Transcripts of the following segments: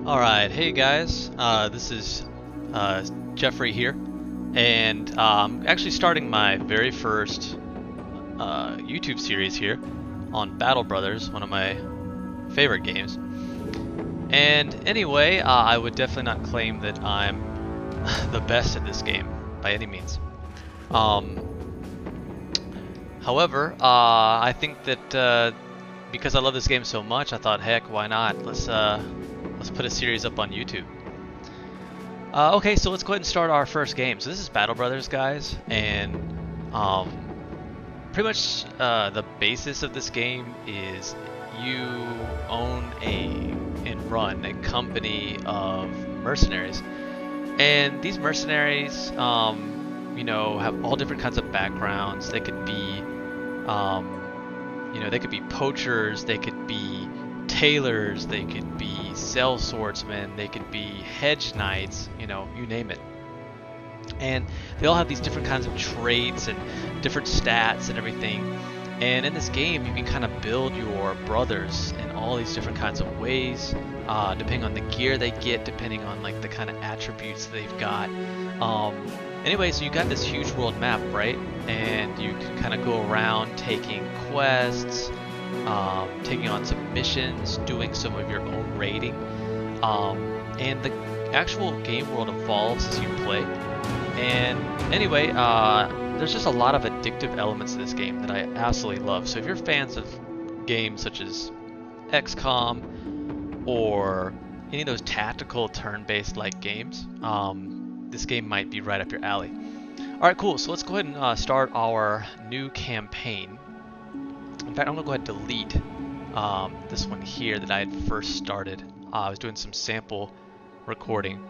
Alright, hey guys, this is Jeffrey here, and I'm actually starting my very first YouTube series here on Battle Brothers, one of my favorite games. And anyway, I would definitely not claim that I'm the best at this game by any means. Um, However, I think that because I love this game so much, I thought, heck, why not? Let's put a series up on YouTube. Okay, so let's go ahead and start our first game. So this is Battle Brothers, guys, and um, pretty much the basis of this game is you own and run a company of mercenaries, and these mercenaries, have all different kinds of backgrounds. They could be, they could be poachers, they could be tailors, they could be cell swordsmen, they could be hedge knights, you name it. And they all have these different kinds of traits and different stats and everything. And in this game, you can kind of build your brothers in all these different kinds of ways, depending on the gear they get, depending on like the kind of attributes they've got. Anyway, so you got this huge world map, right? And you can kind of go around taking quests, taking on some missions, doing some of your own raiding. And the actual game world evolves as you play. And anyway, there's just a lot of addictive elements to this game that I absolutely love. So if you're fans of games such as XCOM or any of those tactical turn-based like games, this game might be right up your alley. Alright, cool. So let's go ahead and start our new campaign. In fact, I'm going to go ahead and delete this one here that I had first started. I was doing some sample recording.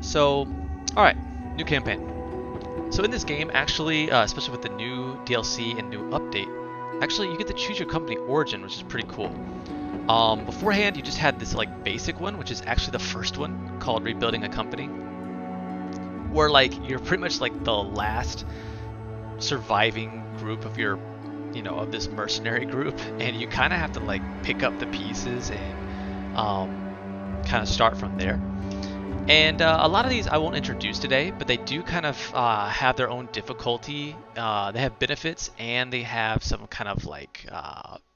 So, alright, new campaign. So in this game, actually, especially with the new DLC and new update, actually you get to choose your company origin, which is pretty cool. Beforehand, you just had this like basic one, which is actually the first one, called Rebuilding a Company, where like you're pretty much like the last surviving group of your, of this mercenary group, and you kind of have to like pick up the pieces and kind of start from there. And a lot of these I won't introduce today, but they do kind of have their own difficulty. They have benefits, and they have some kind of like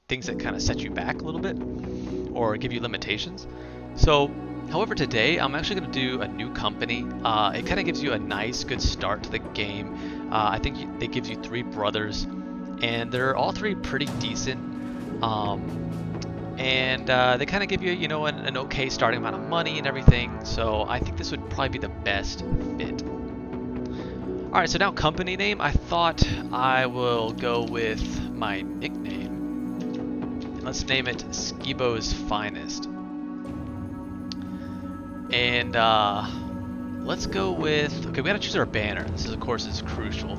things that kind of set you back a little bit or give you limitations. So, however, today I'm actually going to do a new company. It kind of gives you a nice, good start to the game. I think it gives you 3 brothers, and they're all 3 pretty decent. And they kind of give you, an okay starting amount of money and everything. So I think this would probably be the best fit. All right, so now company name. I thought I will go with my nickname. And let's name it Skeebo's Finest. And let's go with. Okay, we gotta choose our banner. This is, of course, is crucial.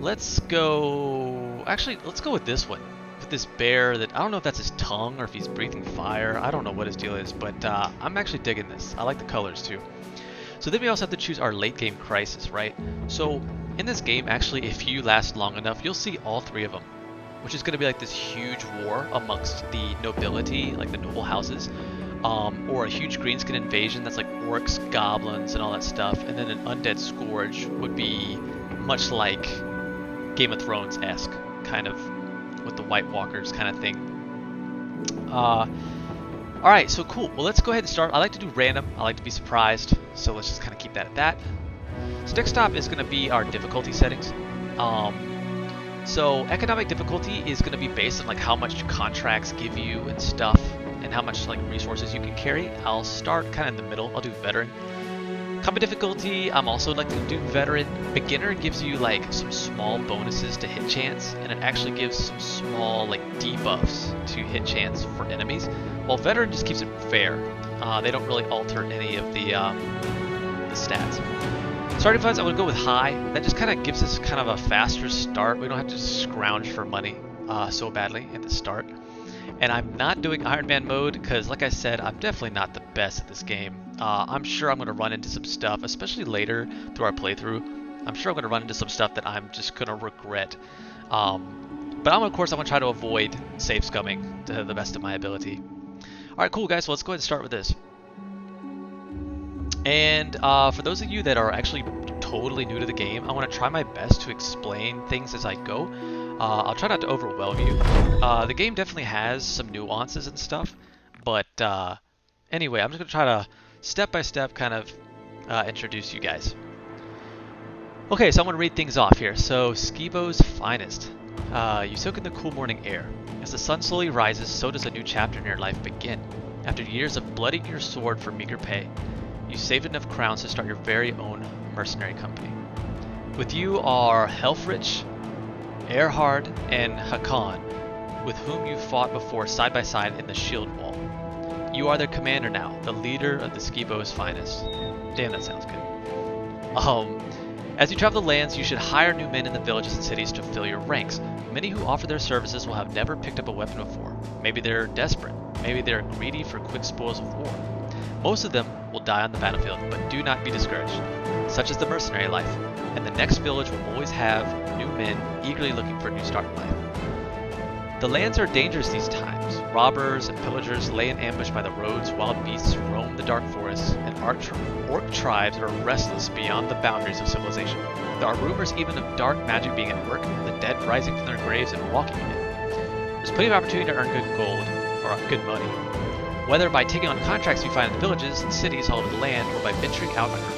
Let's go. Actually, let's go with this one. With this bear that I don't know if that's his tongue or if he's breathing fire. I don't know what his deal is, but I'm actually digging this. I like the colors too. So then we also have to choose our late game crisis, right? So in this game, actually, if you last long enough, you'll see all 3 of them, which is going to be like this huge war amongst the nobility, like the noble houses, or a huge greenskin invasion that's like orcs, goblins, and all that stuff. And then an undead scourge would be much like Game of Thrones-esque, kind of with the White Walkers kind of thing. Alright, so cool. Well, let's go ahead and start. I like to do random. I like to be surprised, so let's just kind of keep that at that. So next stop is going to be our difficulty settings. So economic difficulty is going to be based on like how much contracts give you and stuff, and how much like resources you can carry. I'll start kind of in the middle. I'll do veteran. Combat difficulty, I'm also like to do veteran. Beginner gives you like some small bonuses to hit chance, and it actually gives some small like debuffs to hit chance for enemies. While veteran just keeps it fair. They don't really alter any of the stats. Starting funds, I'm gonna go with high. That just kind of gives us kind of a faster start. We don't have to scrounge for money so badly at the start. And I'm not doing Iron Man mode because, like I said, I'm definitely not the best at this game. I'm sure I'm going to run into some stuff, especially later through our playthrough. I'm sure I'm going to run into some stuff that I'm just going to regret. But of course, I'm going to try to avoid save scumming to the best of my ability. Alright, cool guys, so let's go ahead and start with this. And for those of you that are actually totally new to the game, I want to try my best to explain things as I go. I'll try not to overwhelm you. The game definitely has some nuances and stuff, but anyway, I'm just going to try to step by step kind of introduce you guys. Okay, so I'm going to read things off here. So, Skeebo's finest. You soak in the cool morning air. As the sun slowly rises, so does a new chapter in your life begin. After years of blooding your sword for meager pay, you saved enough crowns to start your very own mercenary company. With you are Helfrich, Erhard, and Hakan, with whom you fought before side by side in the shield wall. You are their commander now, the leader of the Skeebo's finest. Damn, that sounds good. As you travel the lands, you should hire new men in the villages and cities to fill your ranks. Many who offer their services will have never picked up a weapon before. Maybe they're desperate. Maybe they're greedy for quick spoils of war. Most of them will die on the battlefield, but do not be discouraged. Such is the mercenary life, and the next village will always have new men eagerly looking for a new start in life. The lands are dangerous these times. Robbers and pillagers lay in ambush by the roads, wild beasts roam the dark forests, and orc tribes are restless beyond the boundaries of civilization. There are rumors even of dark magic being at work, the dead rising from their graves and walking in it. There's plenty of opportunity to earn good gold, or good money, whether by taking on contracts you find in the villages and cities all over the land, or by venturing out on your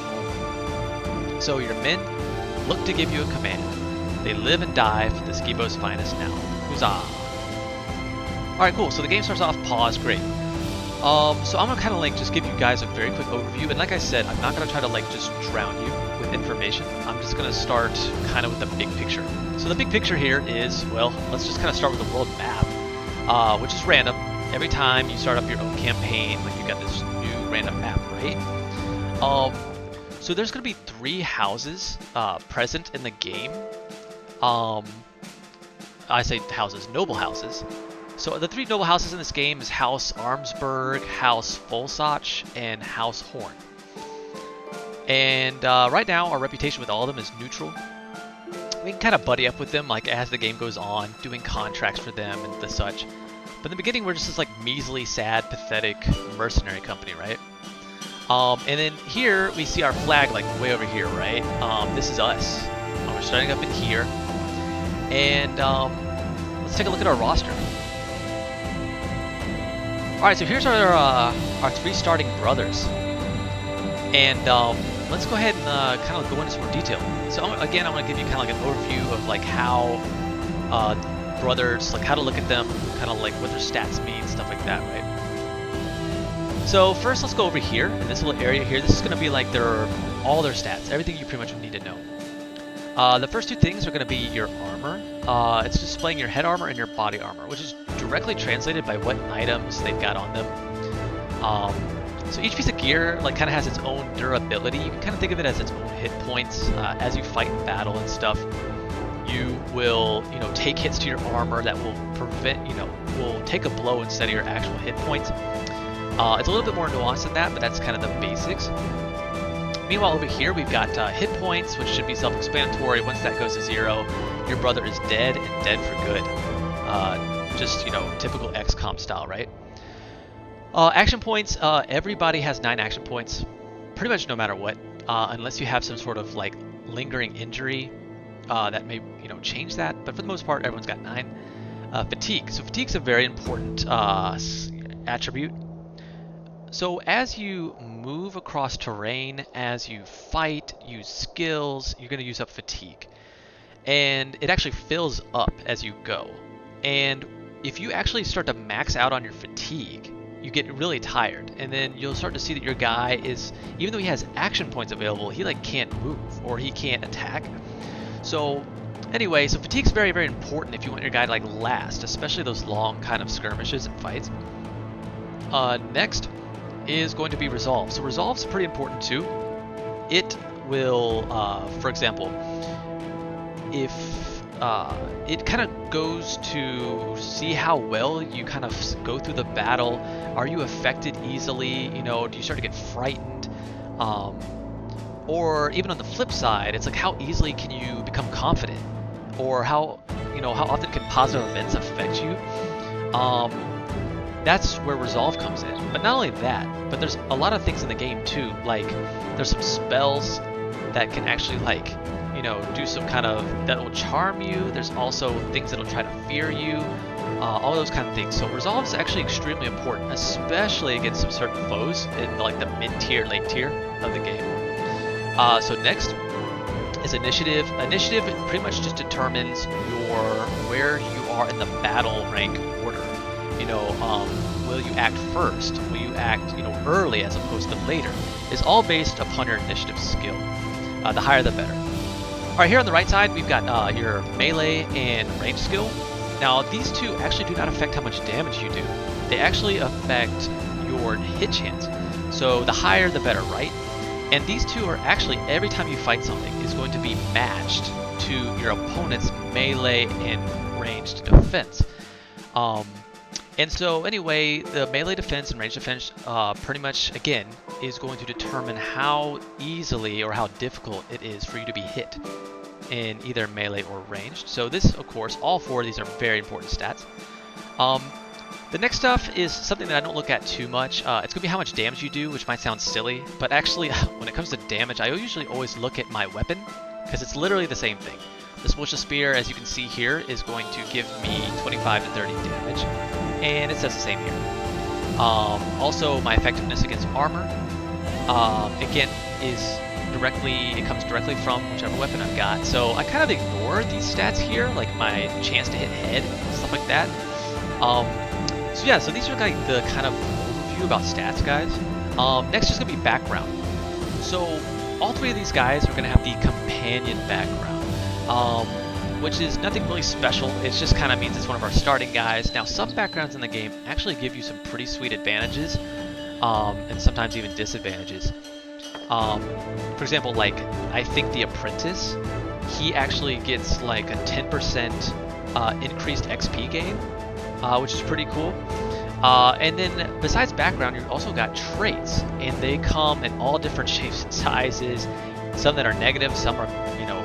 own. So your men look to give you a command. They live and die for the Skeebo's finest now. Huzzah! Alright, cool. So the game starts off pause. Great. So I'm gonna kind of like just give you guys a very quick overview, and like I said, I'm not gonna try to like just drown you with information. I'm just gonna start kind of with the big picture. So the big picture here is, well, let's just kind of start with the world map, which is random. Every time you start up your own campaign, like you got this new random map, right? So there's gonna be 3 houses present in the game. I say houses, noble houses. So the 3 noble houses in this game is House Armsburg, House Folsach, and House Horn. And right now, our reputation with all of them is neutral. We can kind of buddy up with them like as the game goes on, doing contracts for them and the such. But in the beginning, we're just this like measly, sad, pathetic mercenary company, right? And then here we see our flag like way over here, right? This is us. We're starting up in here, and let's take a look at our roster. All right, so here's our 3 starting brothers, and let's go ahead and kind of go into some more detail. So again, I'm going to give you kind of like an overview of like how brothers, like how to look at them, kind of like what their stats mean, stuff like that, right? So first, let's go over here in this little area here. This is going to be like all their stats, everything you pretty much need to know. The first 2 things are going to be your armor. It's displaying your head armor and your body armor, which is directly translated by what items they've got on them. So each piece of gear like kind of has its own durability. You can kind of think of it as its own hit points. As you fight in battle and stuff, you will, take hits to your armor that will prevent, will take a blow instead of your actual hit points. It's a little bit more nuanced than that, but that's kind of the basics. Meanwhile, over here we've got hit points, which should be self-explanatory. Once that goes to 0, your brother is dead and dead for good. Just, typical XCOM style, right? Action points, everybody has 9 action points, pretty much no matter what, unless you have some sort of like lingering injury that may, change that. But for the most part, everyone's got 9. Fatigue. So fatigue's a very important attribute. So as you move across terrain, as you fight, use skills, you're going to use up fatigue. And it actually fills up as you go. And if you actually start to max out on your fatigue, you get really tired. And then you'll start to see that your guy is, even though he has action points available, he like can't move or he can't attack. So anyway, so fatigue's very, very important if you want your guy to like last, especially those long kind of skirmishes and fights. Next is going to be resolve. So resolve's pretty important too. It will, for example, if it kind of goes to see how well you kind of go through the battle. Are you affected easily? Do you start to get frightened? Or even on the flip side, it's like how easily can you become confident? Or how you know, how often can positive events affect you? That's where resolve comes in. But not only that, but there's a lot of things in the game too. Like there's some spells that can actually like, you know, do some kind of that will charm you. There's also things that'll try to fear you. All those kind of things. So resolve is actually extremely important, especially against some certain foes in like the mid-tier, late tier of the game. So next is initiative. Initiative pretty much just determines where you are in the battle rank order. You know, will you act first? Will you act, you know, early as opposed to later? It's all based upon your initiative skill. The higher the better. All right, here on the right side, we've got your melee and range skill. Now, these two actually do not affect how much damage you do. They actually affect your hit chance. So the higher the better, right? And these two are actually, every time you fight something, is going to be matched to your opponent's melee and ranged defense. And so anyway, the melee defense and range defense pretty much, again, is going to determine how easily or how difficult it is for you to be hit in either melee or ranged. So this, of course, all four of these are very important stats. The next stuff is something that I don't look at too much. It's going to be how much damage you do, which might sound silly, but actually, when it comes to damage, I usually always look at my weapon, because it's literally the same thing. This Wilshire Spear, as you can see here, is going to give me 25 to 30 damage, and it says the same here. Also, my effectiveness against armor, again, it comes directly from whichever weapon I've got. So I kind of ignore these stats here, like my chance to hit head, stuff like that. So yeah, so these are like the kind of overview about stats, guys. Next is going to be background. So all three of these guys are going to have the companion background, which is nothing really special. It just kind of means it's one of our starting guys. Now, some backgrounds in the game actually give you some pretty sweet advantages, and sometimes even disadvantages. For example, like, I think the Apprentice, he actually gets like a 10% increased XP gain, which is pretty cool. And then besides background, you've also got traits, and they come in all different shapes and sizes. Some that are negative, some are, you know,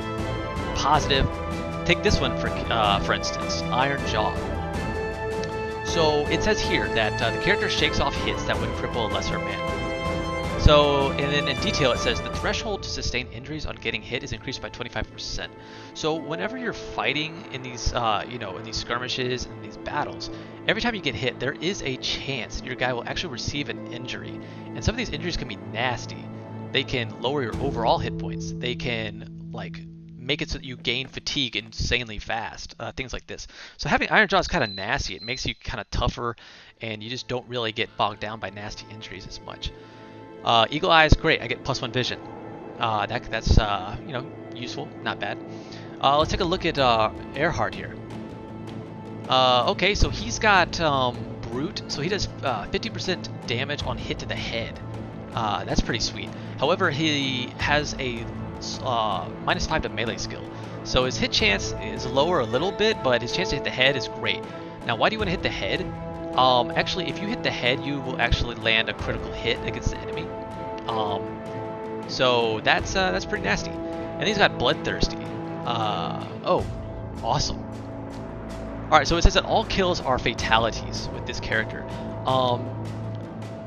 positive. Take this one for instance, Iron Jaw. So it says here that the character shakes off hits that would cripple a lesser man. So, and then in detail it says the threshold to sustain injuries on getting hit is increased by 25%. So whenever you're fighting in these, you know, in these skirmishes and these battles, every time you get hit, there is a chance your guy will actually receive an injury. And some of these injuries can be nasty. They can lower your overall hit points. They can, like, make it so that you gain fatigue insanely fast, things like this. So having Iron Jaw is kind of nasty. It makes you kind of tougher, and you just don't really get bogged down by nasty injuries as much. Eagle Eye is great. I get +1 vision. That's you know, useful, not bad. Let's take a look at Earhart here. Okay, so he's got Brute, so he does 50% damage on hit to the head. That's pretty sweet. However, he has a -5 to melee skill, so his hit chance is lower a little bit, but his chance to hit the head is great. Now, why do you want to hit the head? Actually, if you hit the head, you will actually land a critical hit against the enemy. So that's pretty nasty. And he's got Bloodthirsty. Oh, awesome. All right, so it says that all kills are fatalities with this character.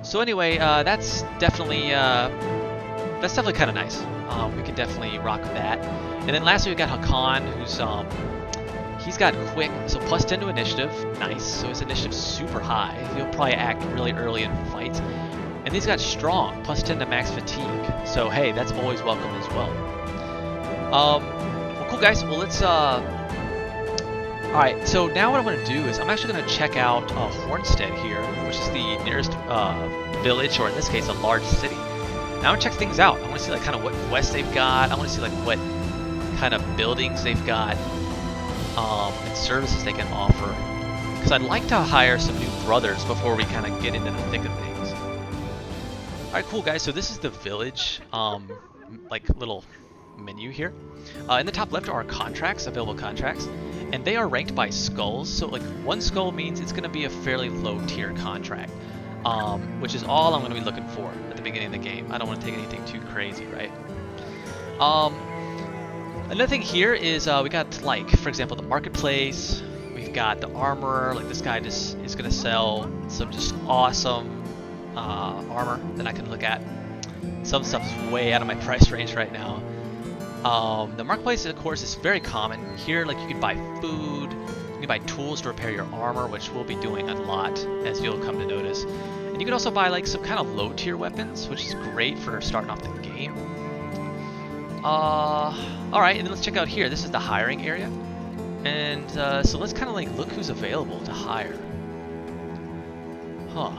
So anyway, that's definitely kind of nice. We can definitely rock that. And then lastly, we got Hakan, who's he's got quick, so +10 to initiative, nice. So his initiative's super high. He'll probably act really early in fights. And he's got strong, +10 to max fatigue. So hey, that's always welcome as well. Well, cool guys. Well, let's all right. So now what I'm going to do is I'm actually going to check out Hornstead here, which is the nearest village, or in this case, a large city. Now I want to check things out. I want to see like kind of what quests they've got. I want to see like what kind of buildings they've got. And services they can offer, because I'd like to hire some new brothers before we kind of get into the thick of things. Alright, cool guys, so this is the village, like little menu here. In the top left are our contracts, available contracts, and they are ranked by skulls. So like 1 skull means it's going to be a fairly low tier contract, which is all I'm going to be looking for at the beginning of the game. I don't want to take anything too crazy, right? Another thing here is we got, like, for example, the marketplace. We've got the armor. Like, this guy just is gonna sell some just awesome armor that I can look at. Some stuff is way out of my price range right now. The marketplace, of course, is very common. Here, like, you can buy food, you can buy tools to repair your armor, which we'll be doing a lot, as you'll come to notice. And you can also buy, like, some kind of low-tier weapons, which is great for starting off the game. Alright, and then let's check out here. This is the hiring area. And, so let's kind of, like, look who's available to hire. Huh.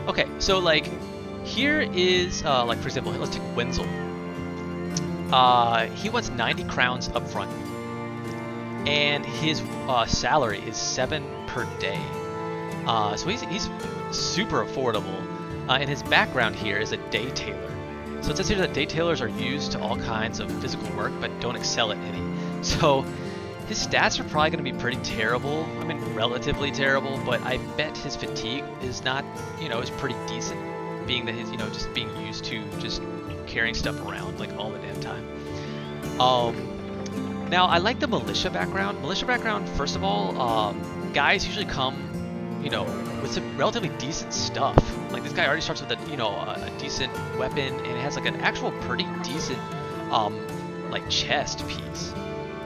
Okay, so, like, here is, like, for example, let's take Wenzel. He wants 90 crowns up front, and his salary is 7 per day. So he's super affordable. And his background here is a day tailor. So it says here that day tailors are used to all kinds of physical work, but don't excel at any. So his stats are probably going to be pretty terrible. I mean, relatively terrible, but I bet his fatigue is not, you know, is pretty decent, being that he's, you know, just being used to just carrying stuff around like all the damn time. Now I like the militia background. Militia background, first of all, guys usually come, you know, with some relatively decent stuff. Like this guy already starts with a, you know, a decent weapon, and it has like an actual pretty decent, like chest piece,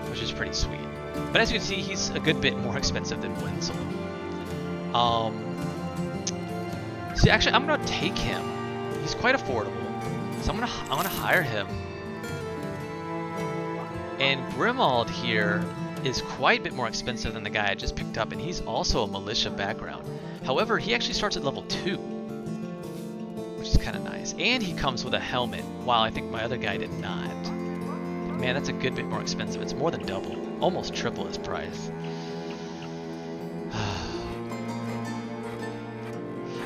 which is pretty sweet. But as you can see, he's a good bit more expensive than Wenzel. See, actually, I'm gonna take him. He's quite affordable, so I'm gonna hire him. And Grimald here is quite a bit more expensive than the guy I just picked up, and he's also a militia background. However, he actually starts at level 2, which is kind of nice. And he comes with a helmet, while I think my other guy did not. Man, that's a good bit more expensive. It's more than double, almost triple his price.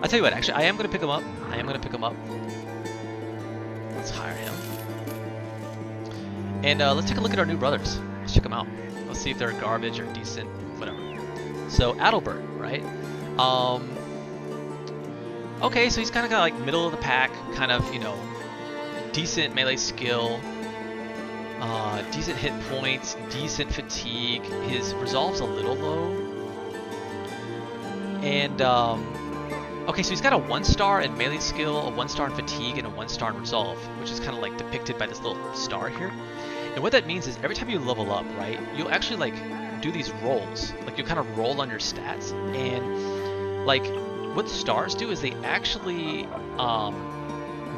I'll tell you what, actually, I am going to pick him up. Let's hire him. And let's take a look at our new brothers. Let's check them out. Let's see if they're garbage or decent, whatever. So, Adalbert, right? Okay, so he's kind of got like middle of the pack, kind of, you know, decent melee skill, decent hit points, decent fatigue. His resolve's a little low. And, okay, so he's got a 1-star in melee skill, a 1-star in fatigue, and a 1-star in resolve, which is kind of like depicted by this little star here. And what that means is every time you level up, right, you'll actually like do these rolls. Like you'll kind of roll on your stats, and like what the stars do is they actually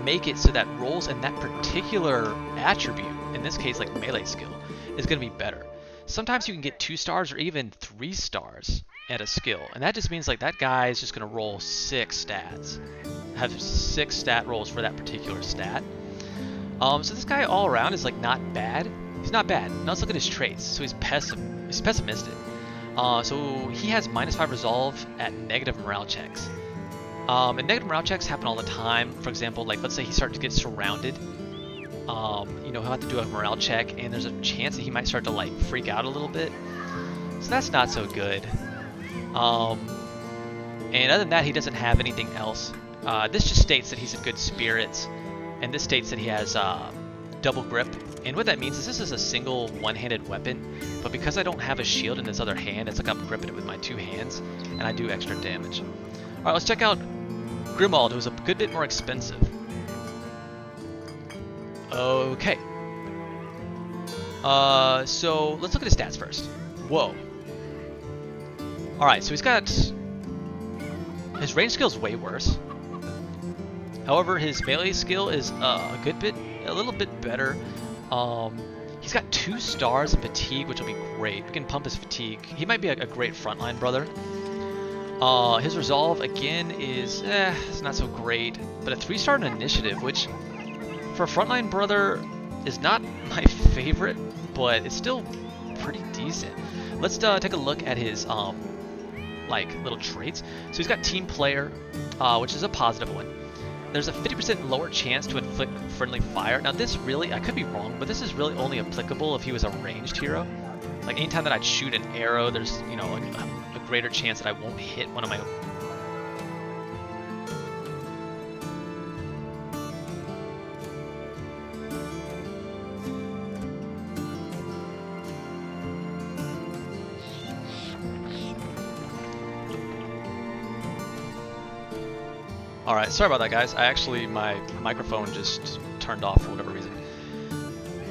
make it so that rolls in that particular attribute, in this case like melee skill, is going to be better. Sometimes you can get 2 stars or even 3 stars at a skill, and that just means like that guy is just going to roll 6 stats, have 6 stat rolls for that particular stat. So this guy all around is like not bad. He's not bad. Now let's look at his traits. So he's pessimistic. So he has -5 resolve at negative morale checks. And negative morale checks happen all the time. For example, like let's say he starts to get surrounded. You know, he'll have to do a morale check, and there's a chance that he might start to like freak out a little bit. So that's not so good. And other than that, he doesn't have anything else. This just states that he's in good spirits, and this states that he has double grip. And what that means is this is a single one-handed weapon, but because I don't have a shield in his other hand, it's like I'm gripping it with my 2 hands, and I do extra damage. Alright, let's check out Grimald, who's a good bit more expensive. Okay. So let's look at his stats first. Whoa. Alright, so he's got... his range skill is way worse. However, his melee skill is a little bit better. He's got 2 stars in fatigue, which will be great. We can pump his fatigue. He might be a great frontline brother. His resolve, again, is it's not so great. But a 3-star in initiative, which for a frontline brother is not my favorite, but it's still pretty decent. Let's take a look at his like little traits. So he's got team player, which is a positive one. There's a 50% lower chance to inflict friendly fire. Now this really, I could be wrong, but this is really only applicable if he was a ranged hero. Like anytime that I'd shoot an arrow, there's, you know, a greater chance that I won't hit one of my... Alright, sorry about that, guys. My microphone just turned off for whatever reason.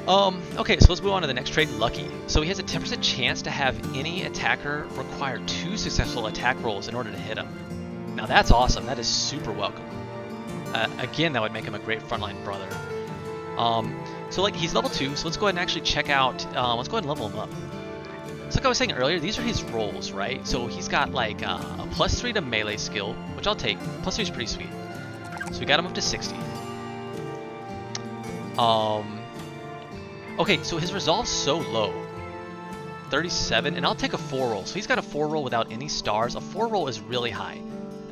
Okay, so let's move on to the next trait, Lucky. So he has a 10% chance to have any attacker require 2 successful attack rolls in order to hit him. Now that's awesome. That is super welcome. Again, that would make him a great frontline brother. So like he's level 2, so let's go ahead and actually check out, let's go ahead and level him up. So like I was saying earlier, these are his rolls, right? So he's got like a +3 to melee skill, which I'll take. +3 is pretty sweet. So we got him up to 60. Okay, so his resolve's so low. 37, and I'll take a 4 roll. So he's got a 4 roll without any stars. A 4 roll is really high.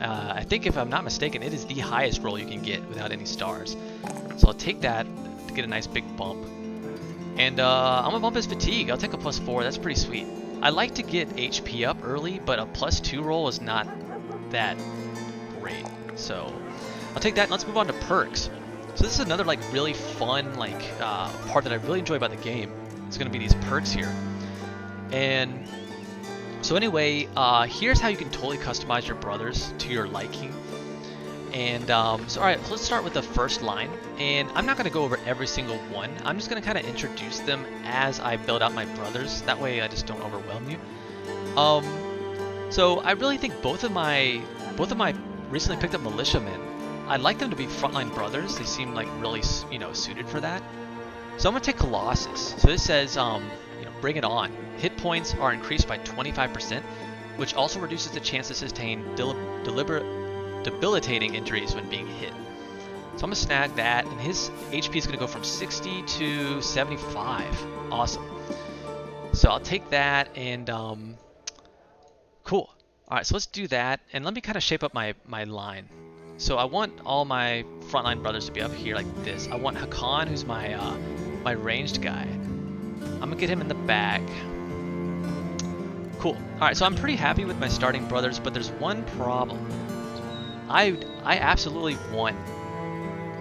I think if I'm not mistaken, it is the highest roll you can get without any stars. So I'll take that to get a nice big bump. And I'm gonna bump his fatigue. I'll take a +4, that's pretty sweet. I like to get HP up early, but a +2 roll is not that great. So I'll take that, and let's move on to perks. So this is another like really fun part that I really enjoy about the game. It's gonna be these perks here. And so anyway, here's how you can totally customize your brothers to your liking. And so alright, so let's start with the first line. And I'm not gonna go over every single one. I'm just gonna kind of introduce them as I build out my brothers. That way I just don't overwhelm you. So I really think both of my recently picked up militiamen, I'd like them to be frontline brothers. They seem like really, suited for that. So I'm gonna take Colossus. So this says, bring it on. Hit points are increased by 25%, which also reduces the chance to sustain debilitating injuries when being hit. So I'm gonna snag that, and his HP is gonna go from 60 to 75. Awesome. So I'll take that, and cool. All right, so let's do that, and let me kind of shape up my line. So I want all my frontline brothers to be up here like this. I want Hakan, who's my my ranged guy. I'm gonna get him in the back. Cool. All right, so I'm pretty happy with my starting brothers, but there's one problem. I absolutely want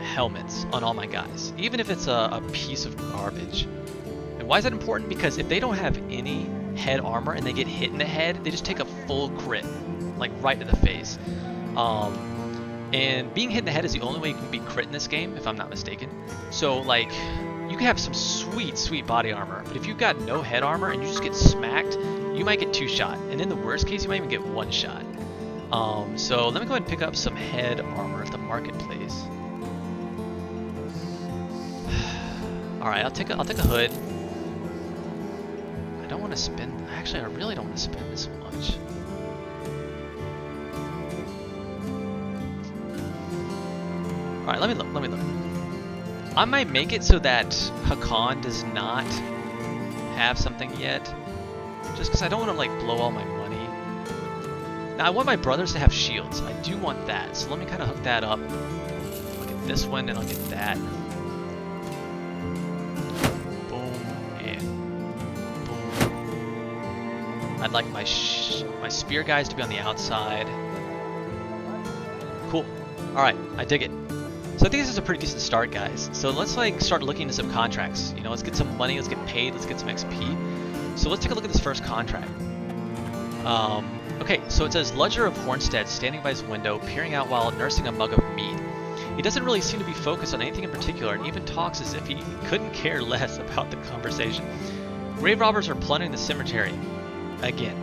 helmets on all my guys, even if it's a piece of garbage. And why is that important? Because if they don't have any head armor and they get hit in the head, they just take a full crit, like right to the face. And being hit in the head is the only way you can be crit in this game, if I'm not mistaken. So like, you can have some sweet body armor, but if you've got no head armor and you just get smacked, you might get 2 shot, and in the worst case, you might even get 1 shot. So let me go ahead and pick up some head armor at the marketplace. All right, I'll take a hood. I don't want to spend. Actually, I really don't want to spend this much. All right, let me look. I might make it so that Hakan does not have something yet, just because I don't want to like blow all my money. Now I want my brothers to have shields. I do want that, so let me kind of hook that up. I'll get this one, and I'll get that. Boom and boom. I'd like my spear guys to be on the outside. Cool. All right, I dig it. So I think this is a pretty decent start, guys. So let's like start looking into some contracts. Let's get some money, let's get paid, let's get some XP. So let's take a look at this first contract. Okay, so it says Ludger of Hornstead standing by his window, peering out while nursing a mug of mead. He doesn't really seem to be focused on anything in particular, and even talks as if he couldn't care less about the conversation. Grave robbers are plundering the cemetery. Again,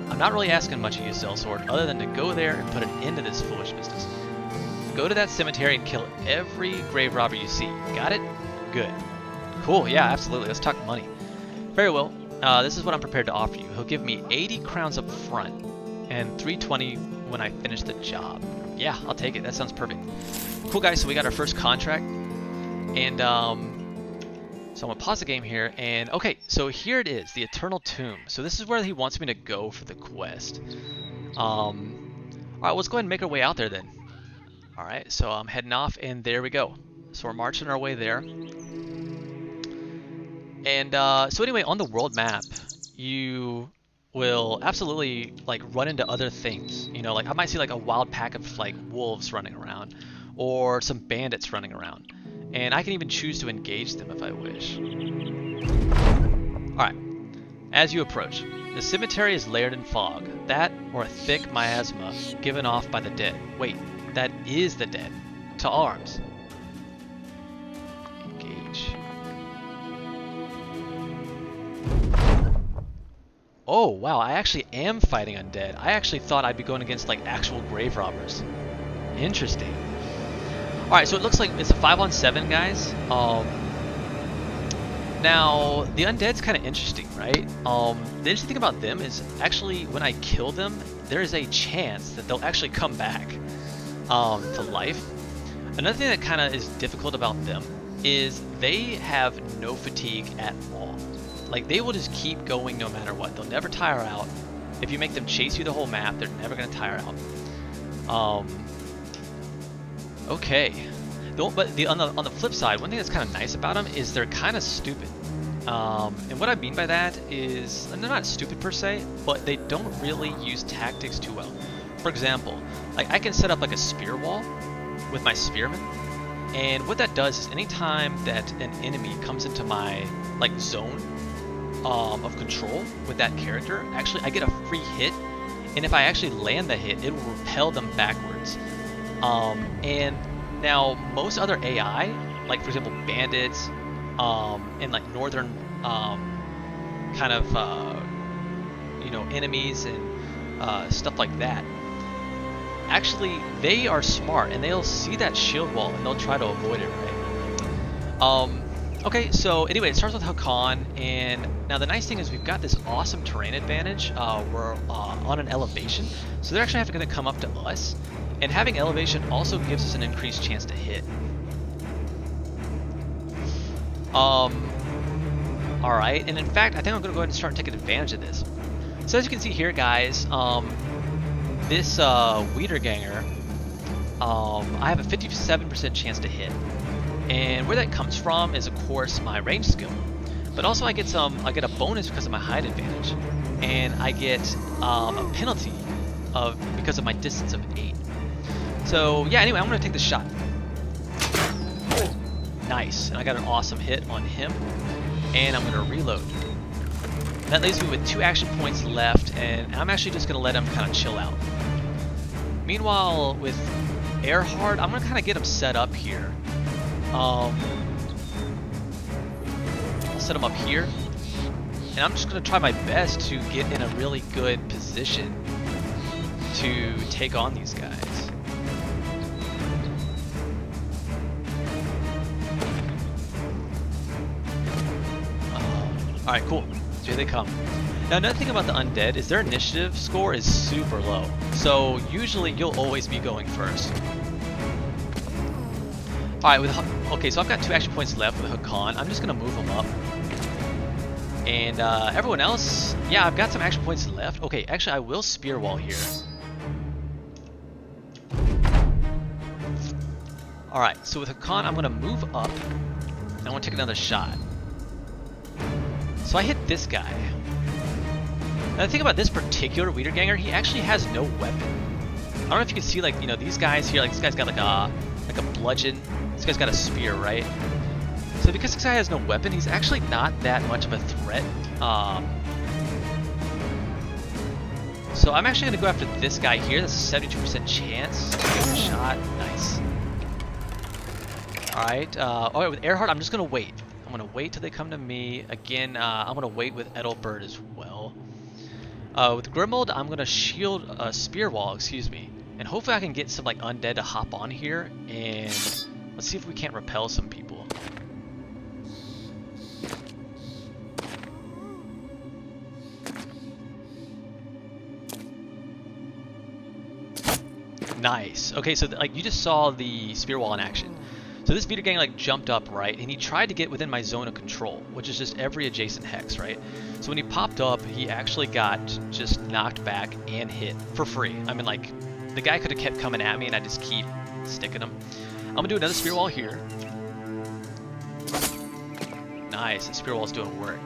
I'm not really asking much of you, Sellsword, other than to go there and put an end to this foolish business. Go to that cemetery and kill every grave robber you see. Got it? Good. Cool, yeah, absolutely. Let's talk money. Very well. This is what I'm prepared to offer you. He'll give me 80 crowns up front and 320 when I finish the job. Yeah, I'll take it. That sounds perfect. Cool, guys. So we got our first contract. And so I'm going to pause the game here. And okay, so here it is, the Eternal Tomb. So this is where he wants me to go for the quest. All right, let's go ahead and make our way out there then. All right, so I'm heading off, and there we go. So we're marching our way there. And so anyway, on the world map, you will absolutely like run into other things. Like I might see like a wild pack of like wolves running around, or some bandits running around, and I can even choose to engage them if I wish. All right, as you approach, the cemetery is layered in fog, that or a thick miasma given off by the dead. Wait, that is the dead. To arms. Engage. Oh, wow, I actually am fighting undead. I actually thought I'd be going against like actual grave robbers. Interesting. Alright, so it looks like it's a 5-on-7, guys. Now, the undead's kind of interesting, right? The interesting thing about them is actually when I kill them, there is a chance that they'll actually come back to life. Another thing that kind of is difficult about them is they have no fatigue at all. Like, they will just keep going no matter what. They'll never tire out. If you make them chase you the whole map, they're never going to tire out. Okay. But on the flip side, one thing that's kind of nice about them is they're kind of stupid. And what I mean by that is, and they're not stupid per se, but they don't really use tactics too well. For example, like I can set up like a spear wall with my spearmen, and what that does is anytime that an enemy comes into my like zone of control with that character, actually I get a free hit, and if I actually land the hit, it will repel them backwards. And now most other AI, like for example bandits, and like northern kind of you know, enemies and stuff like that, actually they are smart and they'll see that shield wall and they'll try to avoid it, right? Okay, so anyway, it starts with Hakan, and now the nice thing is we've got this awesome terrain advantage. We're on an elevation, so they're actually going to come up to us, and having elevation also gives us an increased chance to hit. Alright, and in fact, I think I'm going to go ahead and start taking advantage of this. So as you can see here, guys, this Wiederganger, I have a 57% chance to hit. And where that comes from is, of course, my range skill. But also I get a bonus because of my height advantage. And I get a penalty because of my distance of 8. So yeah, anyway, I'm going to take the shot. Oh, nice. And I got an awesome hit on him. And I'm going to reload. And that leaves me with 2 action points left, and I'm actually just going to let him kind of chill out. Meanwhile, with Earhart, I'm going to kind of get him set up here. I'll set him up here, and I'm just going to try my best to get in a really good position to take on these guys. Alright, cool. So here they come. Now another thing about the undead is their initiative score is super low. So usually you'll always be going first. Alright, okay, so I've got 2 action points left with Hakan. I'm just going to move them up. And everyone else, yeah, I've got some action points left. Okay, actually I will spear wall here. Alright, so with Hakan I'm going to move up. And I want to take another shot. So I hit this guy. Now the thing about this particular Wiederganger, he actually has no weapon. I don't know if you can see, like, you know, these guys here, like this guy's got like a bludgeon. This guy's got a spear, right? So because this guy has no weapon, he's actually not that much of a threat. So I'm actually gonna go after this guy here. That's a 72% chance. Shot, nice. Alright, alright, with Earhart, I'm just gonna wait. I'm going to wait till they come to me. Again, I'm going to wait with Edelbert as well. With Grimold, I'm going to shield spear wall, excuse me. And hopefully I can get some like undead to hop on here. And let's see if we can't repel some people. Nice. Okay, so like you just saw the spear wall in action. So this Wiederganger like jumped up, right, and he tried to get within my zone of control, which is just every adjacent hex, right? So when he popped up, he actually got just knocked back and hit for free. I mean, like, the guy could have kept coming at me and I just keep sticking him. I'm gonna do another spear wall here. Nice, the spear wall's doing work.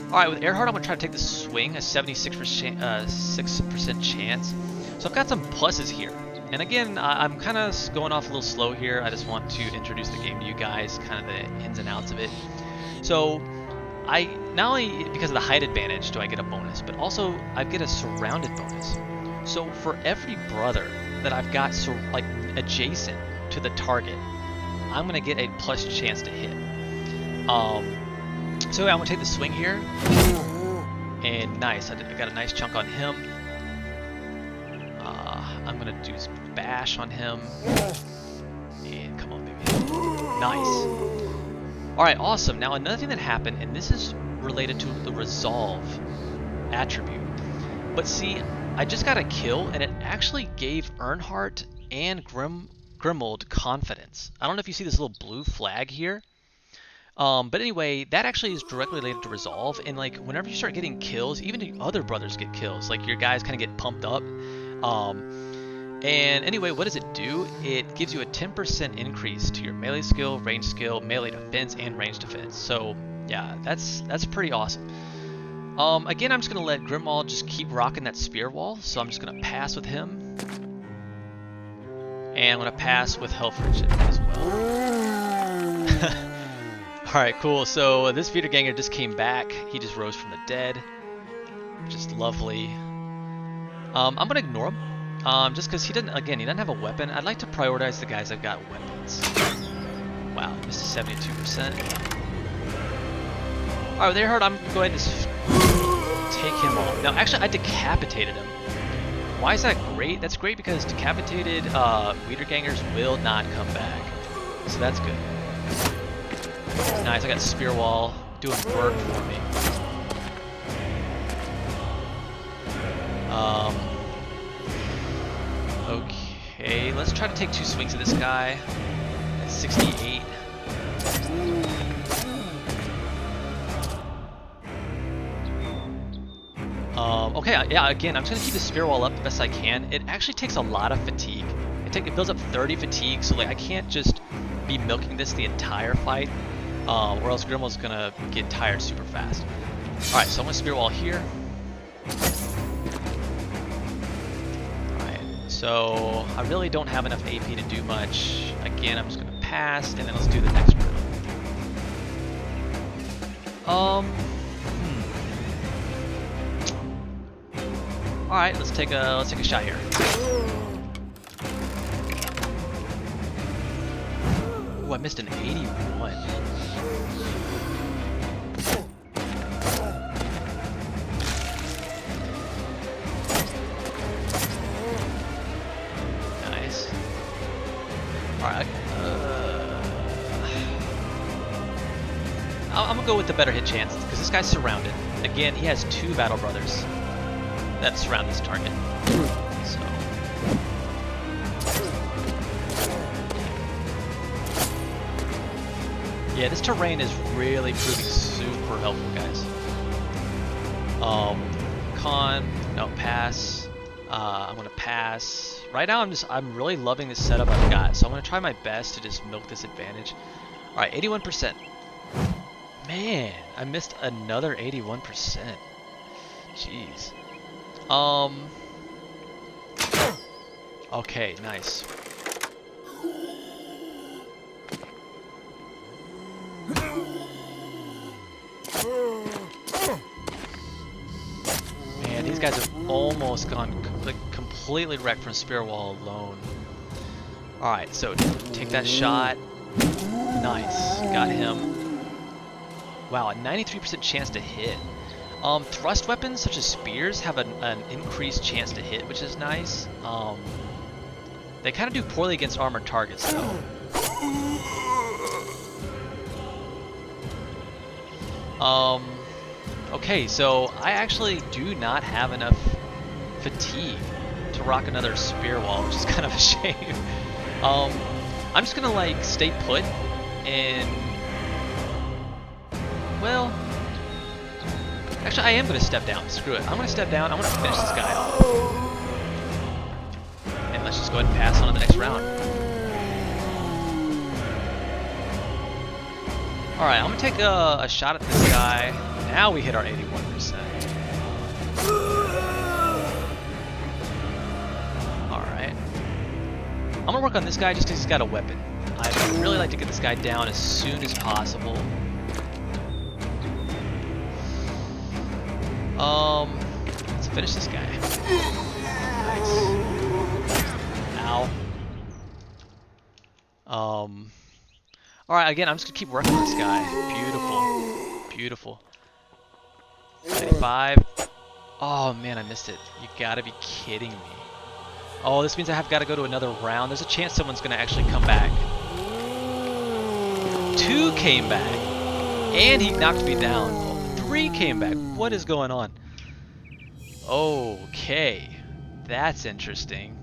Alright, with Earhart, I'm gonna try to take the swing, a 76% chance. So I've got some pluses here. And again, I'm kind of going off a little slow here. I just want to introduce the game to you guys, kind of the ins and outs of it. So, I not only because of the height advantage do I get a bonus, but also I get a surrounded bonus. So for every brother that I've got like adjacent to the target, I'm gonna get a plus chance to hit. So I'm gonna take the swing here, and nice, I got a nice chunk on him. I'm gonna do some bash on him, and come on, baby, nice. All right, awesome. Now another thing that happened, and this is related to the resolve attribute. But see, I just got a kill, and it actually gave Earnhardt and Grimold confidence. I don't know if you see this little blue flag here. But anyway, that actually is directly related to resolve, and like whenever you start getting kills, even the other brothers get kills. Like your guys kind of get pumped up. And anyway, what does it do? It gives you a 10% increase to your melee skill, range skill, melee defense, and range defense. So yeah, that's pretty awesome. Again, I'm just gonna let Grimold just keep rocking that spear wall. So I'm just gonna pass with him, and I'm gonna pass with Helfrich as well. All right, cool. So this Wiederganger just came back. He just rose from the dead, which is lovely. I'm gonna ignore him. Just because he doesn't have a weapon. I'd like to prioritize the guys that got weapons. Wow, missed 72%. Alright, there heard. I'm going to take him off. Now, actually, I decapitated him. Why is that great? That's great because decapitated Wiedergangers will not come back. So that's good. Nice, I got Spear Wall doing work for me. Okay, let's try to take 2 swings at this guy. At 68. Okay, yeah, again, I'm just going to keep the Spear Wall up the best I can. It actually takes a lot of fatigue. It builds up 30 fatigue, so like I can't just be milking this the entire fight, or else Grimold's going to get tired super fast. Alright, so I'm going to Spear Wall here. So I really don't have enough AP to do much. Again, I'm just gonna pass, and then let's do the next round. All right, let's take a shot here. Ooh, I missed an 81. Alright, I'm gonna go with the better hit chance because this guy's surrounded. Again, he has 2 battle brothers that surround this target. So, yeah, this terrain is really proving super helpful, guys. Pass. I'm gonna pass. Right now, I'm really loving this setup I've got, so I'm gonna try my best to just milk this advantage. All right, 81%. Man, I missed another 81%. Jeez. Okay, nice. Man, these guys have almost gone completely wrecked from Spear Wall alone. Alright, so take that shot. Nice. Got him. Wow, a 93% chance to hit. Thrust weapons such as spears have an increased chance to hit, which is nice. They kind of do poorly against armored targets, though. Okay, so I actually do not have enough fatigue to rock another Spear Wall, which is kind of a shame. I'm just gonna like stay put and, well, actually I am gonna step down. Screw it. I'm gonna step down. I want to finish this guy off, and let's just go ahead and pass on to the next round. All right, I'm gonna take a shot at this guy. Now we hit our 81%. I'm gonna work on this guy just because he's got a weapon. I'd really like to get this guy down as soon as possible. Let's finish this guy. Nice. Ow. Alright, again, I'm just gonna keep working on this guy. Beautiful. Beautiful. 95. Oh man, I missed it. You gotta be kidding me. Oh, this means I have gotta go to another round. There's a chance someone's gonna actually come back. 2 came back. And he knocked me down. Oh, 3 came back. What is going on? Okay. That's interesting.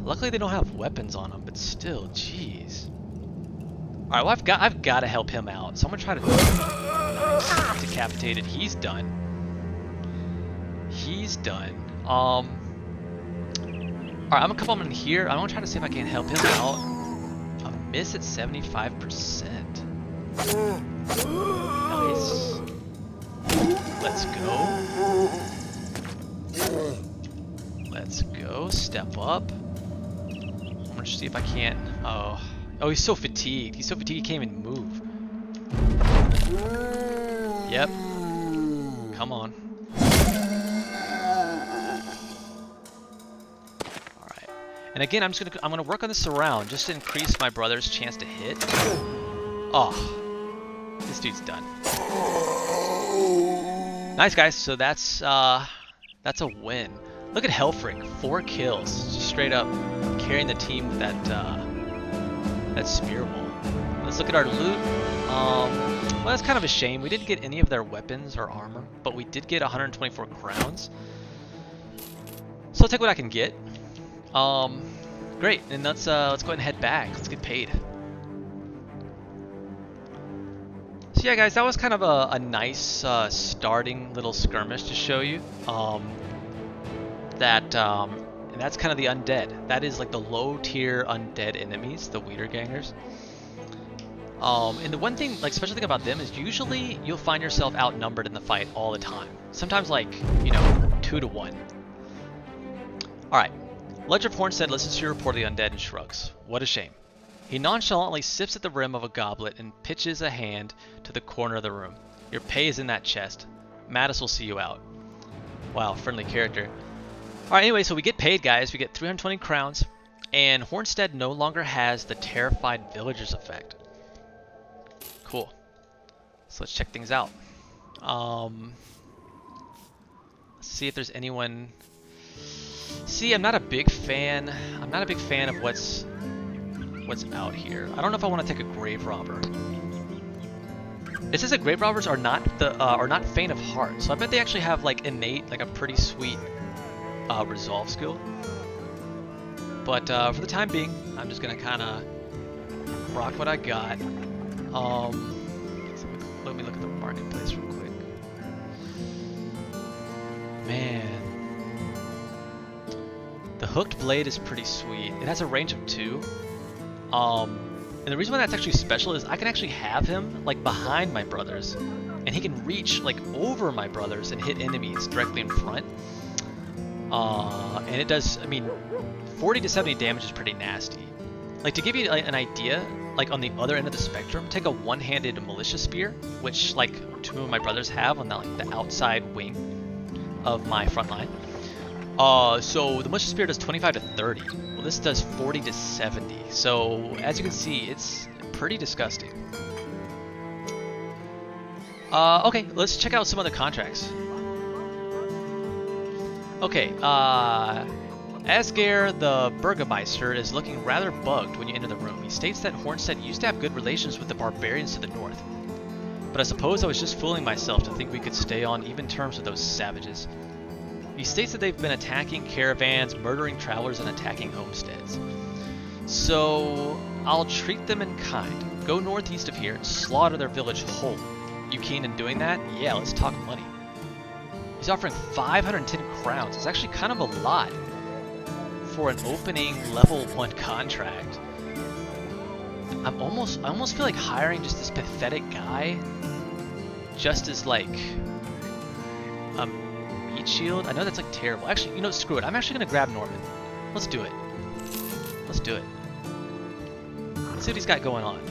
Luckily they don't have weapons on them, but still, jeez. Alright, well I've got to help him out. So I'm gonna try to nice. Decapitated. He's done. He's done. Alright, I'm gonna come on in here. I'm gonna try to see if I can help him out. A miss at 75%. Nice. Let's go. Let's go. Step up. I'm gonna see if I can't. Oh, he's so fatigued. He's so fatigued he can't even move. Yep. Come on. All right. And again, I'm gonna work on the surround just to increase my brother's chance to hit. Oh, this dude's done. Nice, guys. So that's a win. Look at Helfrich, 4 kills, just straight up carrying the team with that spear wall. Let's look at our loot. Well, that's kind of a shame. We didn't get any of their weapons or armor, but we did get 124 crowns. So I'll take what I can get. Great, and let's go ahead and head back. Let's get paid. So yeah, guys, that was kind of a nice starting little skirmish to show you. And that's kind of the undead. That is like the low tier undead enemies, the Wiedergangers. And the one thing, like special thing about them is usually you'll find yourself outnumbered in the fight all the time. Sometimes like, 2 to 1. Alright. Ledger of Hornstead listens to your report of the undead and shrugs. What a shame. He nonchalantly sips at the rim of a goblet and pitches a hand to the corner of the room. Your pay is in that chest. Mattis will see you out. Wow, friendly character. Alright, anyway, so we get paid, guys. We get 320 crowns, and Hornstead no longer has the terrified villagers effect. Cool. So let's check things out. Let's see if there's anyone... See, I'm not a big fan of what's out here. I don't know if I want to take a grave robber. It says that grave robbers are not faint of heart, so I bet they actually have like innate, like a pretty sweet resolve skill. But for the time being, I'm just gonna kind of rock what I got. So let me look at the marketplace real quick. Man, the hooked blade is pretty sweet. It has a range of 2. And the reason why that's actually special is I can actually have him like behind my brothers, and he can reach like over my brothers and hit enemies directly in front. And it does, 40 to 70 damage is pretty nasty. Like, to give you an idea, like on the other end of the spectrum, take a one-handed militia spear, which like 2 of my brothers have on the outside wing of my front line. So the militia spear does 25 to 30. Well, this does 40 to 70. So as you can see, it's pretty disgusting. Okay, let's check out some of the contracts. Okay, Asger the Burgermeister is looking rather bugged when you enter the room. He states that Hornstead used to have good relations with the barbarians to the north. But I suppose I was just fooling myself to think we could stay on even terms with those savages. He states that they've been attacking caravans, murdering travelers, and attacking homesteads. So I'll treat them in kind. Go northeast of here and slaughter their village whole. You keen in doing that? Yeah, let's talk money. He's offering 510 crowns. It's actually kind of a lot for an opening level 1 contract. I almost feel like hiring just this pathetic guy just as like a meat shield. I know that's like terrible. Actually, screw it. I'm actually gonna grab Norman. Let's do it. Let's do it. Let's see what he's got going on.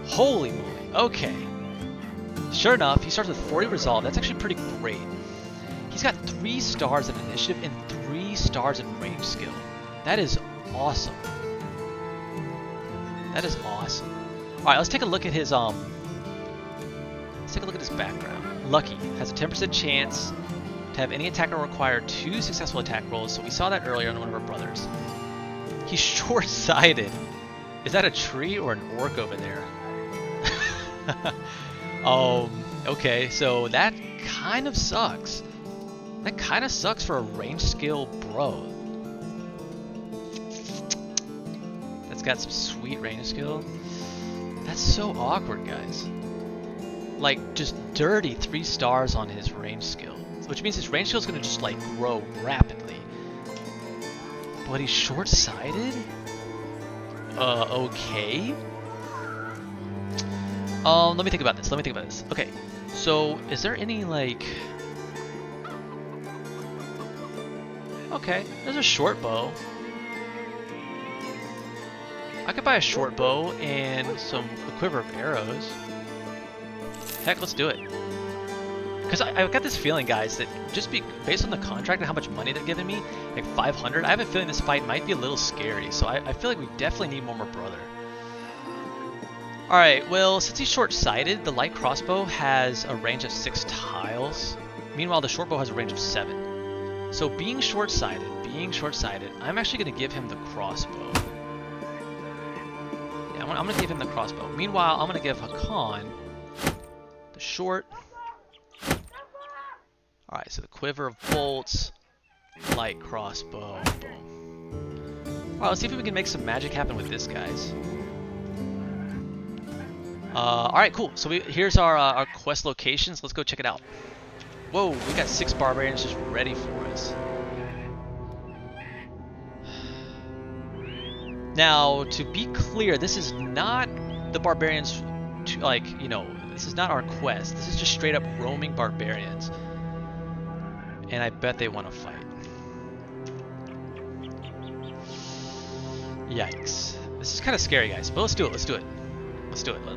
Holy moly. Okay. Sure enough, he starts with 40 resolve. That's actually pretty great. He's got 3 stars in initiative and 3 stars in range skill. That is awesome. That is awesome. All right, let's take a look at his Let's take a look at his background. Lucky has a 10% chance to have any attacker require 2 successful attack rolls. So we saw that earlier on one of our brothers. He's short-sighted. Is that a tree or an orc over there? Okay, so that kind of sucks. That kind of sucks for a range skill bro. That's got some sweet range skill. That's so awkward, guys. Like, just dirty 3 stars on his range skill. Which means his range skill is going to just, like, grow rapidly. But he's short-sighted? Okay. Let me think about this. Okay, so is there any, like... Okay, there's a short bow. I could buy a short bow and a quiver of arrows. Heck, let's do it. Because I've got this feeling, guys, that just based on the contract and how much money they're giving me, like 500, I have a feeling this fight might be a little scary. So I feel like we definitely need one more brother. Alright, well, since he's short-sighted, the light crossbow has a range of 6 tiles. Meanwhile, the short bow has a range of 7. So being short-sighted, I'm actually going to give him the crossbow. Yeah, I'm going to give him the crossbow. Meanwhile, I'm going to give Hakan the short. Alright, so the quiver of bolts, light crossbow, boom. Alright, let's see if we can make some magic happen with this, guys. Alright, cool. So here's our quest locations. Let's go check it out. Whoa, we got 6 barbarians just ready for us. Now, to be clear, this is not the barbarians, this is not our quest. This is just straight up roaming barbarians. And I bet they want to fight. Yikes. This is kind of scary, guys, but let's do it.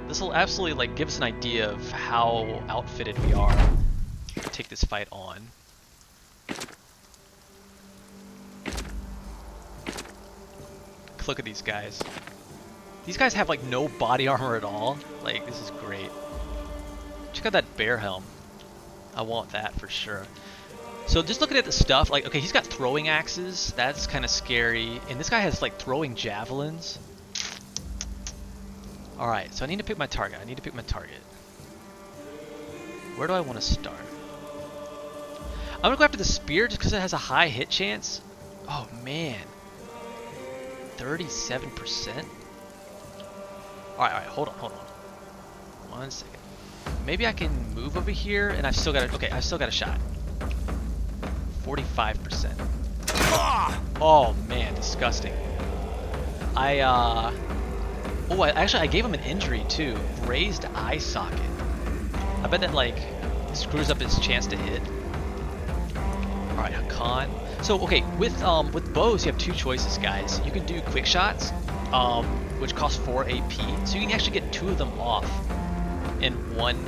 This will absolutely give us an idea of how outfitted we are to take this fight on. Look at these guys. These guys have no body armor at all. This is great. Check out that bear helm. I want that for sure. So just looking at the stuff, okay, he's got throwing axes. That's kind of scary. And this guy has throwing javelins. Alright, so I need to pick my target. Where do I want to start? I'm going to go after the spear just because it has a high hit chance. Oh, man. 37%? Alright, hold on. 1 second. Maybe I can move over here and I've still got a shot. 45%. Oh, man, disgusting. I gave him an injury too. Raised eye socket. I bet that screws up his chance to hit. All right, Hakan. So okay, with bows you have 2 choices, guys. You can do quick shots, which cost 4 AP, so you can actually get 2 of them off in 1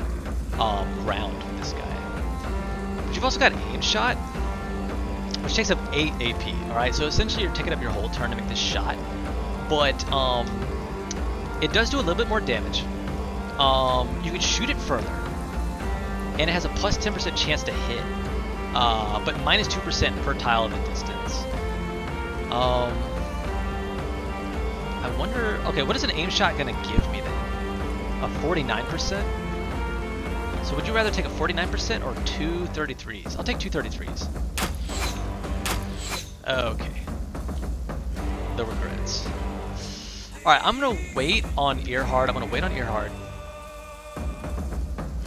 round with this guy. But you've also got aim shot, which takes up 8 AP. All right, so essentially you're taking up your whole turn to make this shot, but it does do a little bit more damage. You can shoot it further, and it has a plus 10% chance to hit, but minus 2% per tile of the distance. I wonder, okay, what is an aim shot gonna give me then? A 49%? So would you rather take a 49% or 2 33s? I'll take 2 33s. Okay. The regrets. Alright, I'm gonna wait on Earhart.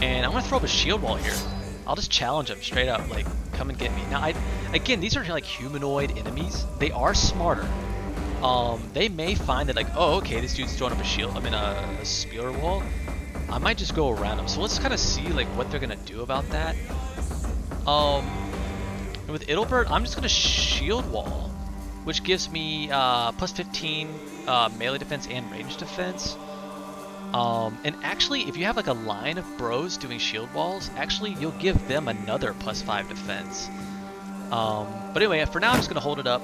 And I'm gonna throw up a shield wall here. I'll just challenge him straight up, come and get me. Now, again, these are humanoid enemies. They are smarter. They may find that oh, okay, this dude's throwing up a spear wall. I might just go around him. So let's kind of see what they're gonna do about that. With Idlebert, I'm just gonna shield wall, which gives me plus 15 melee defense and range defense. And actually, if you have like a line of bros doing shield walls, actually you'll give them another +5 defense. But anyway, for now I'm just gonna hold it up.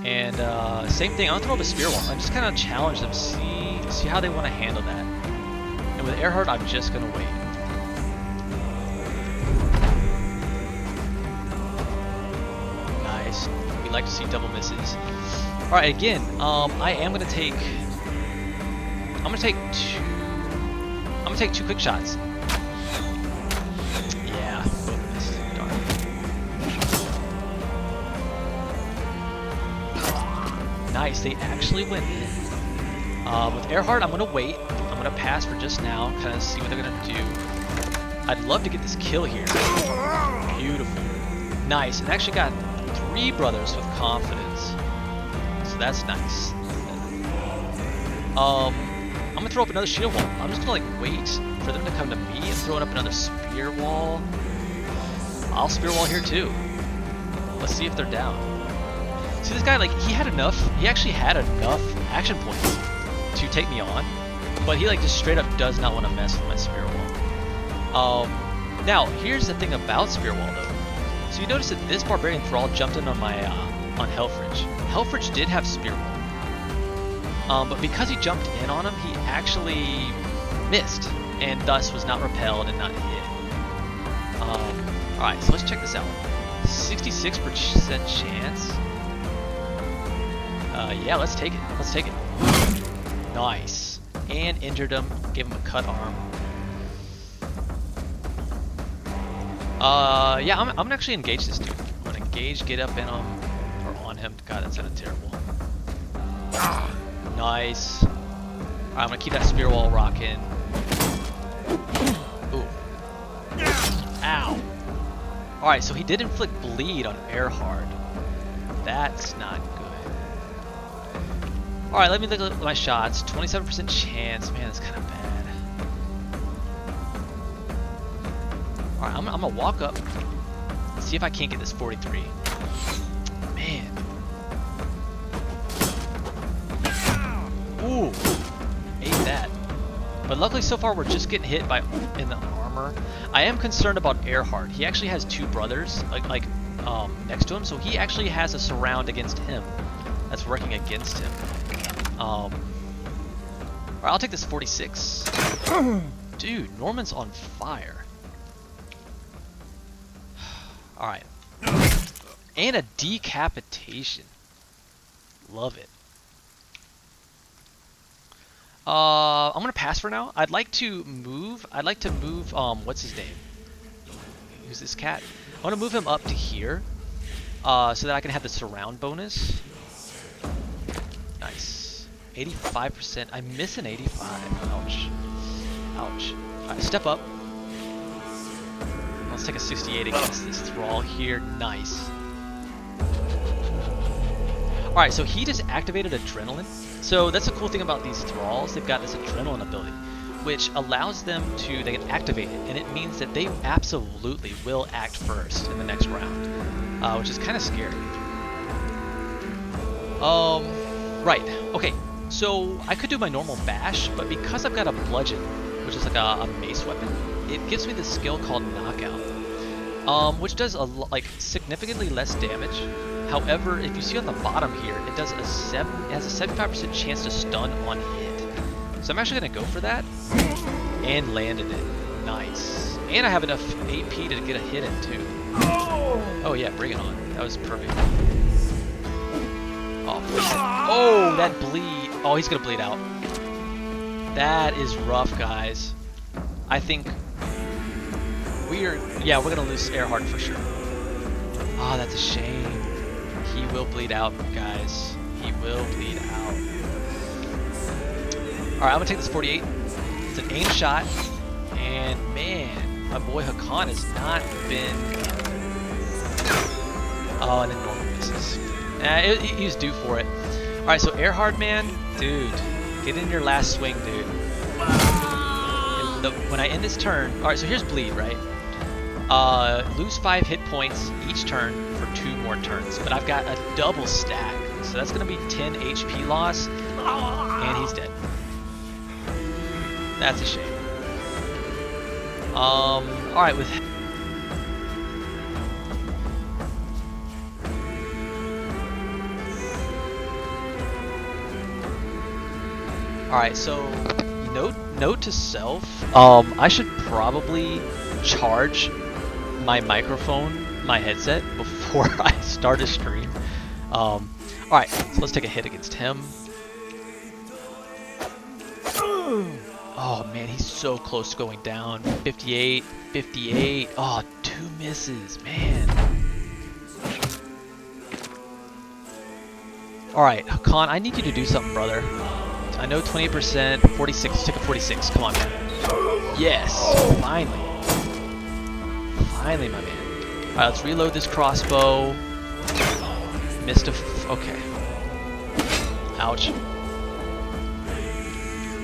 And same thing, I'm gonna throw up a spear wall. I'm just kind of challenge them, see how they want to handle that. And with Earhart, I'm just gonna wait. Nice. We like to see double misses. All right, again, I am gonna take. I'm gonna take two quick shots. Yeah, both missed. Darn. Nice, they actually went in. With Earhart, I'm gonna wait. I'm gonna pass for just now, kind of see what they're gonna do. I'd love to get this kill here. Beautiful. Nice, and actually got 3 brothers with confidence. So that's nice. I'm gonna throw up another shield wall. I'm just gonna like wait for them to come to me and throwing up another spear wall. I'll spear wall here too. Let's see if they're down. See this guy, like he actually had enough action points to take me on, but he like just straight up does not want to mess with my spear wall. Now here's the thing about spear wall though. So you notice that this barbarian thrall jumped in on my on Helfrich. Helfrich did have spear wall. But because he jumped in on him, he actually missed, and thus was not repelled and not hit. Alright, so let's check this out. 66% chance. Yeah, let's take it. Let's take it. Nice. And injured him. Gave him a cut arm. Yeah, I'm gonna actually engage this dude. I'm gonna engage, get up in him, or on him. God, that sounded terrible. Nice. Alright, I'm gonna keep that spear wall rocking. Ooh. Ow. Alright, so he did inflict bleed on Earhart. That's not good. Alright, let me look at my shots. 27% chance. Man, that's kind of bad. Alright, I'm gonna walk up. See if I can't get this 43. Man. Ooh, ate that. But luckily so far we're just getting hit by in the armor. I am concerned about Earhart. He actually has 2 brothers next to him, so he actually has a surround against him that's working against him. Alright, I'll take this 46. Dude, Norman's on fire. Alright. And a decapitation. Love it. I'm gonna pass for now. I'd like to move. What's his name? Who's this cat? I want to move him up to here, so that I can have the surround bonus. Nice. 85%. I miss an 85. Ouch. Ouch. Alright, step up. Let's take a 68 against this thrall here. Nice. Alright, so he just activated adrenaline. So that's the cool thing about these thralls. They've got this adrenaline ability, which allows them to, they can activate it, and it means that they absolutely will act first in the next round, which is kind of scary. Right, okay, so I could do my normal bash, but because I've got a bludgeon, which is like a mace weapon, it gives me this skill called knockout, which does significantly less damage. However, if you see on the bottom here, it has a 75% chance to stun on hit. So I'm actually gonna go for that and landed it. Nice. And I have enough AP to get a hit in too. Oh yeah, bring it on. That was perfect. Oh, that bleed. Oh, he's gonna bleed out. That is rough, guys. I think we're gonna lose Earhart for sure. Oh, that's a shame. He will bleed out, guys. He will bleed out. Alright, I'm gonna take this 48. It's an aim shot. And man, my boy Hakan has not been. Oh, and then Norman misses. He was due for it. Alright, so Earhart, man, dude, get in your last swing, dude. When I end this turn, alright, so here's bleed, right? Lose 5 hit points each turn for 2 more turns, but I've got a double stack, so that's gonna be 10 HP loss, and he's dead. That's a shame. Alright, with... Alright, so note to self, I should probably charge my microphone, my headset, before I start a stream. Alright, so let's take a hit against him. Oh man, he's so close to going down. 58, 58. Oh, 2 misses, man. Alright, Khan, I need you to do something, brother. I know 20%, 46, let's take a 46. Come on, man. Yes, finally. Finally, my man. Alright, let's reload this crossbow. Missed a okay. Ouch.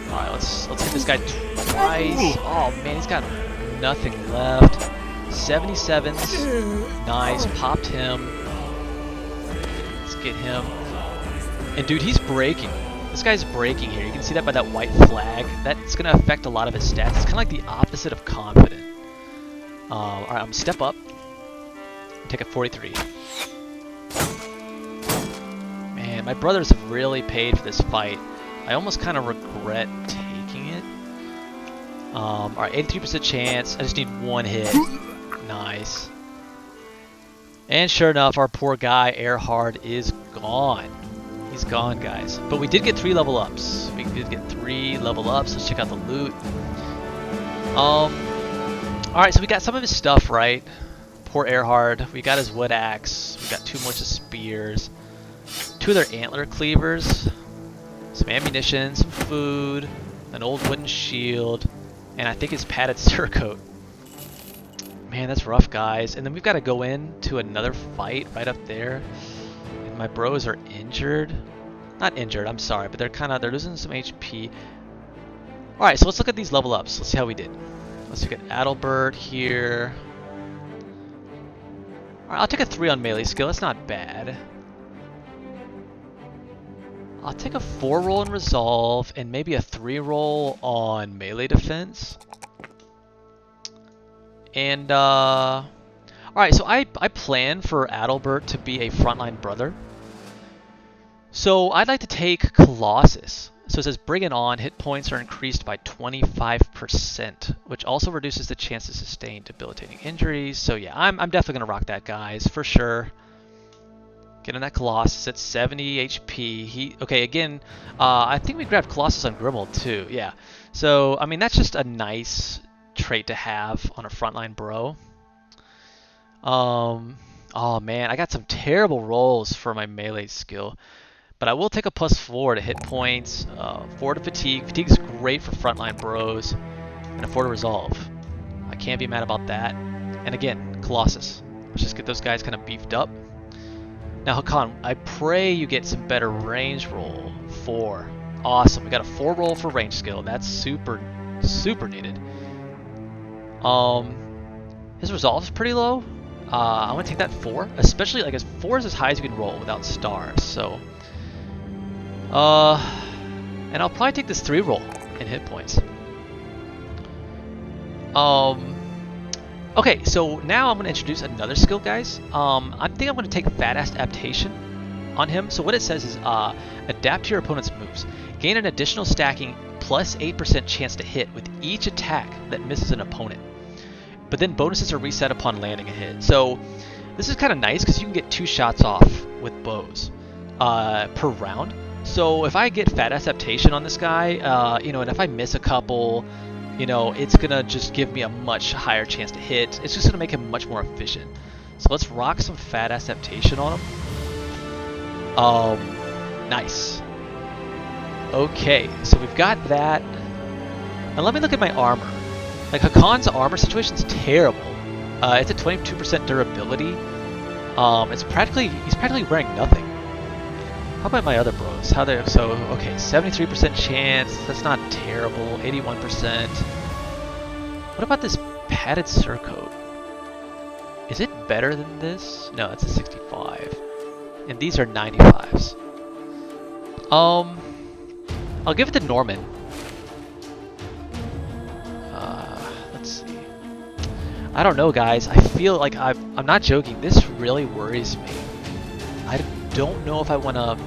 Alright, let's hit this guy twice. Oh man, he's got nothing left. 77s. Nice, popped him. Let's get him. And dude, he's breaking. This guy's breaking here. You can see that by that white flag. That's going to affect a lot of his stats. It's kind of like the opposite of confident. Alright, I'm going to step up. Take a 43. Man, my brothers have really paid for this fight. I almost kind of regret taking it. Alright, 83% chance. I just need 1 hit. Nice. And sure enough, our poor guy, Earhard, is gone. He's gone, guys. But we did get 3 level ups. We did get 3 level ups. Let's check out the loot. Alright, so we got some of his stuff, right? Poor Earhard. We got his wood axe. We got 2 more spears. 2 of their antler cleavers. Some ammunition, some food, an old wooden shield, and I think his padded surcoat. Man, that's rough, guys. And then we've got to go into another fight right up there. And my bros are injured. Not injured, I'm sorry, but they're losing some HP. Alright, so let's look at these level ups. Let's see how we did. Let's look at Adalbert here. Alright, I'll take a 3 on melee skill. That's not bad. I'll take a 4 roll in resolve and maybe a 3 roll on melee defense. And alright, so I plan for Adalbert to be a frontline brother. So I'd like to take Colossus. So it says bring it on, hit points are increased by 25%, which also reduces the chance to sustain debilitating injuries. So yeah, I'm definitely gonna rock that, guys, for sure. Getting that Colossus at 70 HP. Okay, again, I think we grabbed Colossus on Grimold too. Yeah. So, I mean, that's just a nice trait to have on a frontline bro. Oh man, I got some terrible rolls for my melee skill. But I will take a +4 to hit points, 4 to fatigue. Fatigue's great for frontline bros. And a 4 to resolve. I can't be mad about that. And again, Colossus. Let's just get those guys kind of beefed up. Now, Hakan, I pray you get some better range roll. 4. Awesome. We got a 4 roll for range skill. That's super needed. His resolve is pretty low. I'm going to take that 4. Especially, like, 4 is as high as you can roll without stars. So, and I'll probably take this 3 roll in hit points. Okay, so now I'm going to introduce another skill, guys. I think I'm going to take Fat Ass Adaptation on him. So what it says is, adapt to your opponent's moves. Gain an additional stacking plus 8% chance to hit with each attack that misses an opponent. But then bonuses are reset upon landing a hit. So this is kind of nice because you can get 2 shots off with bows per round. So if I get Fat Ass Adaptation on this guy, you know, and if I miss a couple, you know, it's going to just give me a much higher chance to hit. It's just going to make him much more efficient. So let's rock some Fat Ass Adaptation on him. Nice. Okay, so we've got that. Now let me look at my armor. Like, Hakan's armor situation's terrible. It's at 22% durability. He's practically wearing nothing. How about my other bros? So, okay, 73% chance. That's not terrible. 81%. What about this padded surcoat? Is it better than this? No, it's a 65. And these are 95s. I'll give it to Norman. let's see. I don't know, guys. I feel like I'm not joking. This really worries me. I don't know if I want to...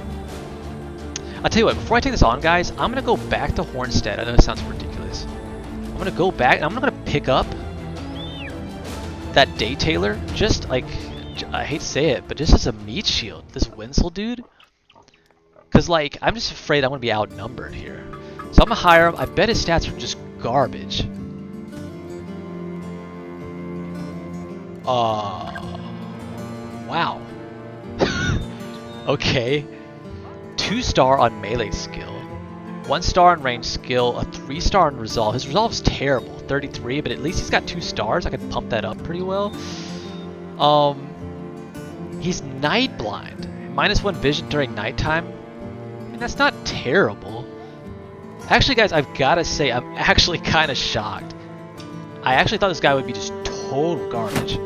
I'll tell you what, before I take this on, guys, I'm going to go back to Hornstead. I know it sounds ridiculous. I'm going to go back, and I'm going to pick up that Daytailor, just like, I hate to say it, but just as a meat shield. This Winsel dude. Because, like, I'm just afraid I'm going to be outnumbered here. So I'm going to hire him. I bet his stats are just garbage. Wow. Okay. 2-star on melee skill. 1-star on range skill. A 3-star on resolve. His resolve is terrible. 33, but at least he's got 2 stars. I can pump that up pretty well. He's night blind. -1 vision during nighttime. I mean, that's not terrible. Actually, guys, I've got to say, I'm actually kind of shocked. I actually thought this guy would be just total garbage.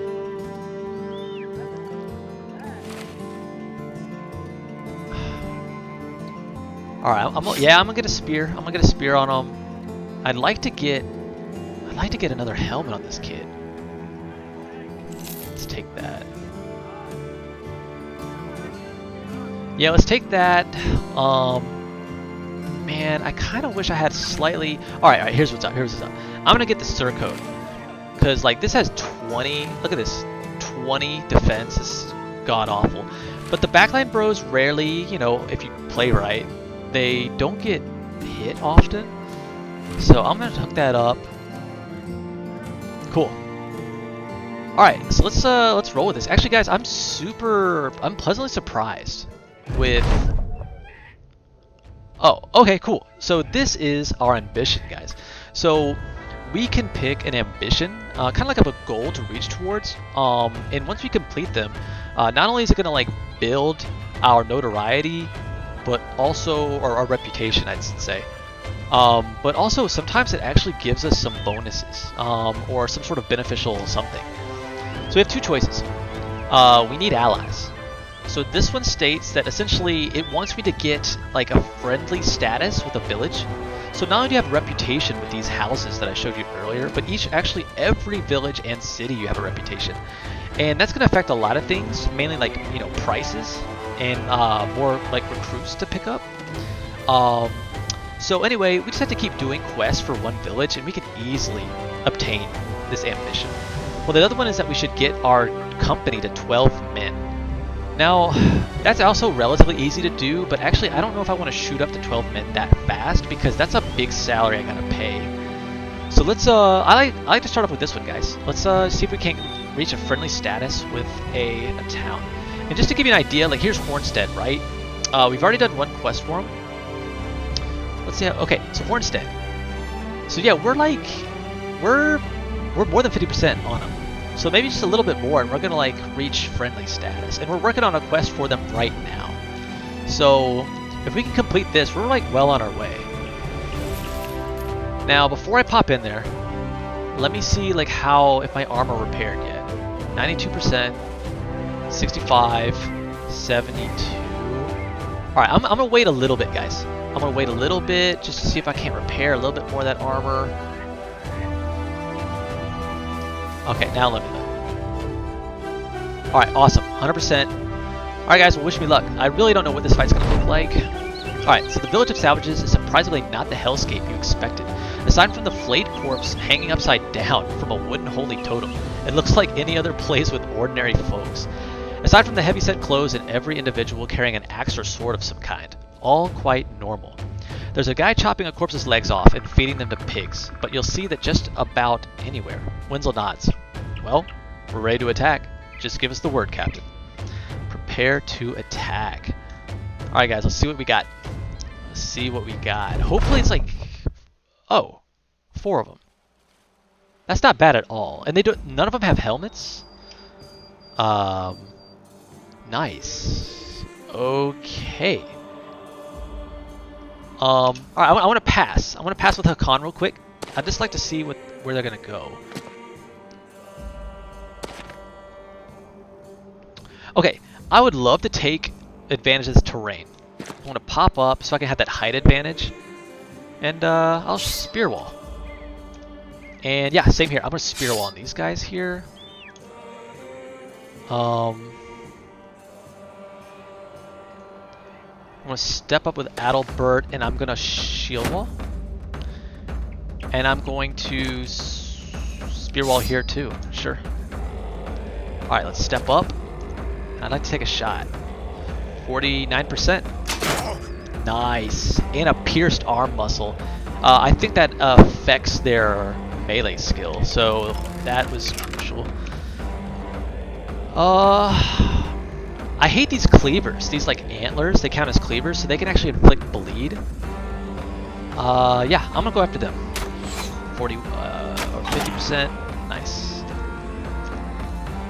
All right, I'm gonna get a spear. I'm gonna get a spear on him. I'd like to get another helmet on this kid. Let's take that. Yeah, let's take that. Man, I kind of wish I had slightly. All right. Here's what's up. I'm gonna get the Surcoat, cause like this has 20. Look at this, 20 defense. This is god awful. But the backline bros rarely, you know, if you play right, they don't get hit often. So I'm gonna hook that up. Cool. All right, so let's roll with this. Actually, guys, I'm pleasantly surprised with. Oh, okay, cool. So this is our ambition, guys. So we can pick an ambition, kind of like a goal to reach towards. And once we complete them, not only is it gonna like build our notoriety, but also, or our reputation, I'd say. But also sometimes it actually gives us some bonuses, or some sort of beneficial something. So we have two choices. We need allies. So this one states that essentially it wants me to get like a friendly status with a village. So not only do you have a reputation with these houses that I showed you earlier, but every village and city you have a reputation. And that's going to affect a lot of things, mainly like, you know, prices and more like recruits to pick up. So anyway, we just have to keep doing quests for one village and we can easily obtain this ambition. Well, the other one is that we should get our company to 12 men. Now, that's also relatively easy to do, but actually I don't know if I want to shoot up to 12 men that fast because that's a big salary I gotta pay. So let's, I like to start off with this one, guys. Let's see if we can reach a friendly status with a town. And just to give you an idea, like here's Hornstead, right? We've already done one quest for him. Let's see how, okay, so Hornstead. So yeah, we're more than 50% on him. So maybe just a little bit more and we're gonna like reach friendly status. And we're working on a quest for them right now. So if we can complete this, we're like well on our way. Now before I pop in there, let me see like if my armor repaired yet. 92%, 65, 72. Alright, I'm gonna wait a little bit, guys. I'm gonna wait a little bit just to see if I can't repair a little bit more of that armor. Okay, now let me know. Alright, awesome. 100%. Alright guys, well wish me luck. I really don't know what this fight's gonna look like. Alright, so the Village of Savages is surprisingly not the hellscape you expected. Aside from the flayed corpse hanging upside down from a wooden holy totem, it looks like any other place with ordinary folks. Aside from the heavyset clothes and every individual carrying an axe or sword of some kind. All quite normal. There's a guy chopping a corpse's legs off and feeding them to pigs, but you'll see that just about anywhere. Winsel nods. Well, we're ready to attack. Just give us the word, Captain. Prepare to attack. Alright guys, let's see what we got. Let's see what we got. Hopefully it's like... Oh, 4 of them. That's not bad at all. And none of them have helmets? Nice. Okay. Alright, I want to pass. I want to pass with Hakan real quick. I'd just like to see where they're going to go. Okay, I would love to take advantage of this terrain. I want to pop up so I can have that height advantage. And I'll spear wall. And yeah, same here. I'm gonna spear wall on these guys here. I'm gonna step up with Adalbert, and I'm gonna shield wall. And I'm going to spear wall here too. Sure. All right, let's step up. I'd like to take a shot. 49%. Nice. And a pierced arm muscle. I think that affects their melee skill, so that was crucial. I hate these cleavers. These like antlers, they count as cleavers, so they can actually inflict bleed. Yeah, I'm gonna go after them. 40 or 50%. Nice.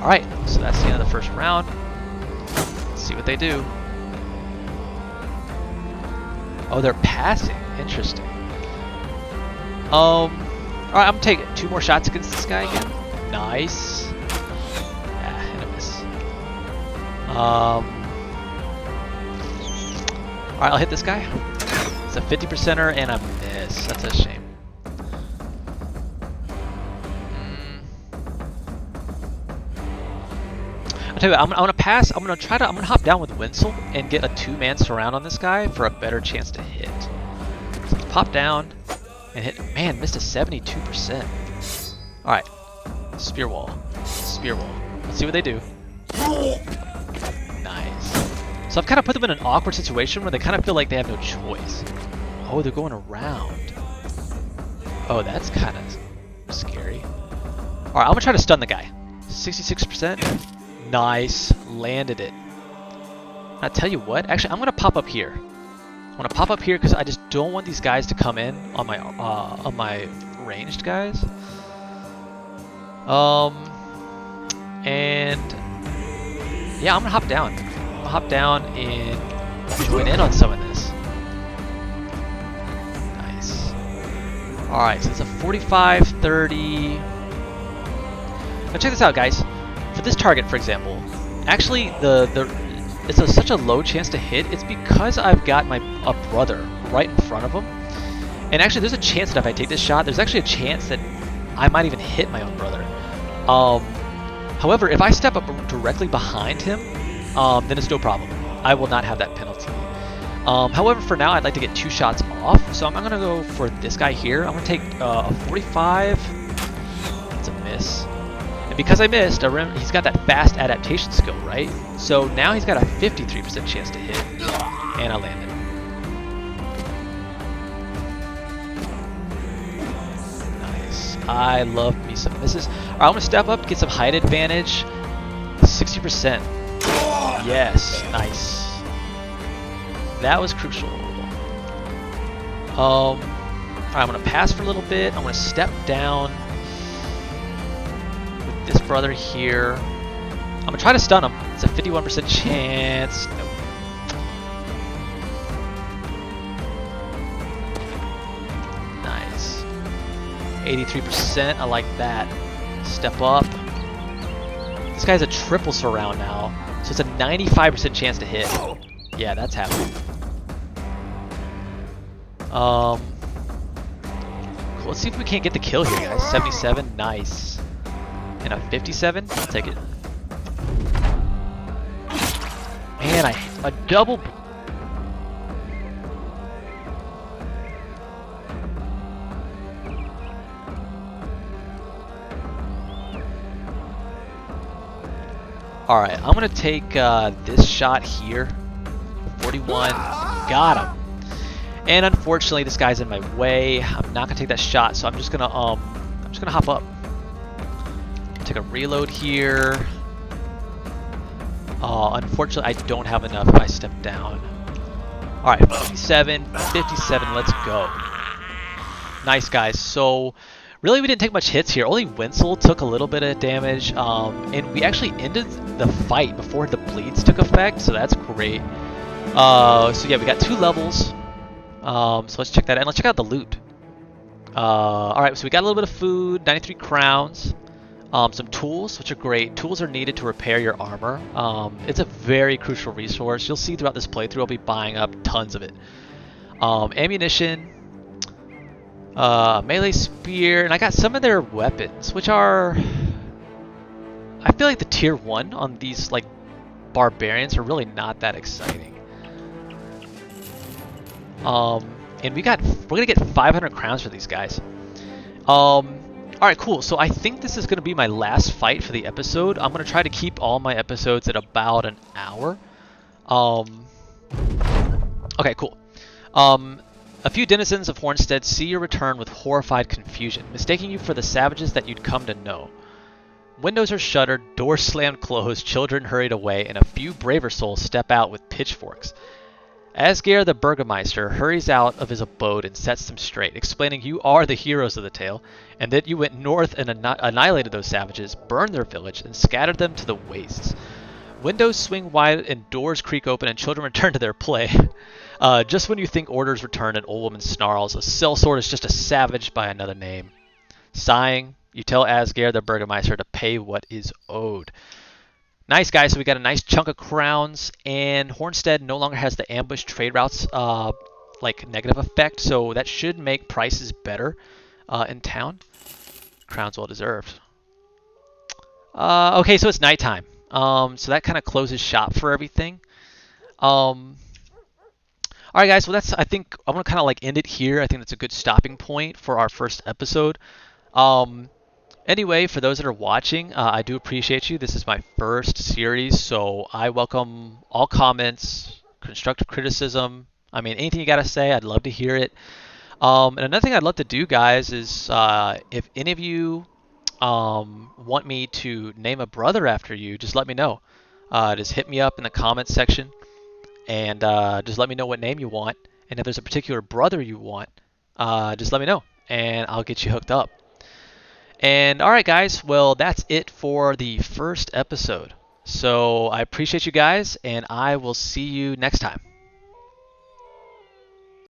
All right, so that's the end of the first round. Let's see what they do. Oh, they're passing. Interesting. All right, I'm gonna take 2 more shots against this guy again. Nice. Ah, and a miss. All right, I'll hit this guy. It's a 50%er and a miss. That's a shame. I'll tell you what, I'm gonna pass. I'm gonna hop down with Winsel and get a 2-man surround on this guy for a better chance to hit. So let's pop down and hit. Man, missed a 72%. All right, spear wall, spear wall. Let's see what they do. Nice. So I've kind of put them in an awkward situation where they kind of feel like they have no choice. Oh, they're going around. Oh, that's kind of scary. All right, I'm gonna try to stun the guy. 66%. Nice, landed it. I'll tell you what, actually, I'm gonna pop up here. I'm gonna pop up here because I just don't want these guys to come in on my ranged guys. And yeah, I'm gonna hop down. I'm gonna hop down and join in on some of this. Nice. All right, so it's a 45-30. Now check this out, guys. For this target, for example, actually it's such a low chance to hit. It's because I've got a brother right in front of him, and actually there's a chance that if I take this shot, there's actually a chance that I might even hit my own brother. However, if I step up directly behind him, then it's no problem. I will not have that penalty. However, for now, I'd like to get 2 shots off, so I'm gonna go for this guy here. I'm gonna take a 45. It's a miss. Because I missed, he's got that fast adaptation skill, right? So now he's got a 53% chance to hit, and I landed. Nice. I love me some misses. All right, I'm gonna step up, get some height advantage. 60%. Yes, nice. That was crucial. All right, I'm gonna pass for a little bit. I'm gonna step down. This brother here. I'm gonna try to stun him. It's a 51% chance. Nope. Nice. 83%. I like that. Step up. This guy's a triple surround now, so it's a 95% chance to hit. Yeah, that's happening. Cool. Let's see if we can't get the kill here, guys. 77. Nice. And a 57? I'll take it. Man, a double. Alright, I'm going to take this shot here. 41. Got him. And unfortunately, this guy's in my way. I'm not going to take that shot, so I'm just going to hop up. Take a reload here. Unfortunately, I don't have enough if I step down. All right, 57, 57, let's go. Nice, guys. So, really, we didn't take much hits here. Only Winsel took a little bit of damage, and we actually ended the fight before the bleeds took effect, so that's great. So, yeah, we got 2 levels. So, let's check that out. And let's check out the loot. All right, so we got a little bit of food, 93 crowns. Some tools, which are great. Tools are needed to repair your armor. It's a very crucial resource. You'll see throughout this playthrough I'll be buying up tons of it. Ammunition. Melee spear, and I got some of their weapons, which are... I feel like the tier 1 on these like barbarians are really not that exciting. And we're gonna get 500 crowns for these guys. All right, cool. So I think this is gonna be my last fight for the episode. I'm gonna try to keep all my episodes at about an hour. Okay, cool. A few denizens of Hornstead see your return with horrified confusion, mistaking you for the savages that you'd come to know. Windows are shuttered, doors slammed closed, children hurried away, and a few braver souls step out with pitchforks. Asgeir the Burgermeister hurries out of his abode and sets them straight, explaining you are the heroes of the tale, and that you went north and annihilated those savages, burned their village, and scattered them to the wastes. Windows swing wide and doors creak open and children return to their play. Just when you think orders return, an old woman snarls, a sellsword is just a savage by another name. Sighing, you tell Asgeir the Burgermeister to pay what is owed. Nice, guys. So we got a nice chunk of crowns, and Hornstead no longer has the ambush trade routes like negative effect, so that should make prices better in town. Crowns well deserved. Okay, so it's nighttime. So that kind of closes shop for everything. All right, guys. Well, I think I'm gonna kind of like end it here. I think that's a good stopping point for our first episode. Anyway, for those that are watching, I do appreciate you. This is my first series, so I welcome all comments, constructive criticism. I mean, anything you got to say, I'd love to hear it. And another thing I'd love to do, guys, is if any of you want me to name a brother after you, just let me know. Just hit me up in the comments section, and just let me know what name you want. And if there's a particular brother you want, just let me know, and I'll get you hooked up. And all right, guys, well, that's it for the first episode. So I appreciate you guys, and I will see you next time.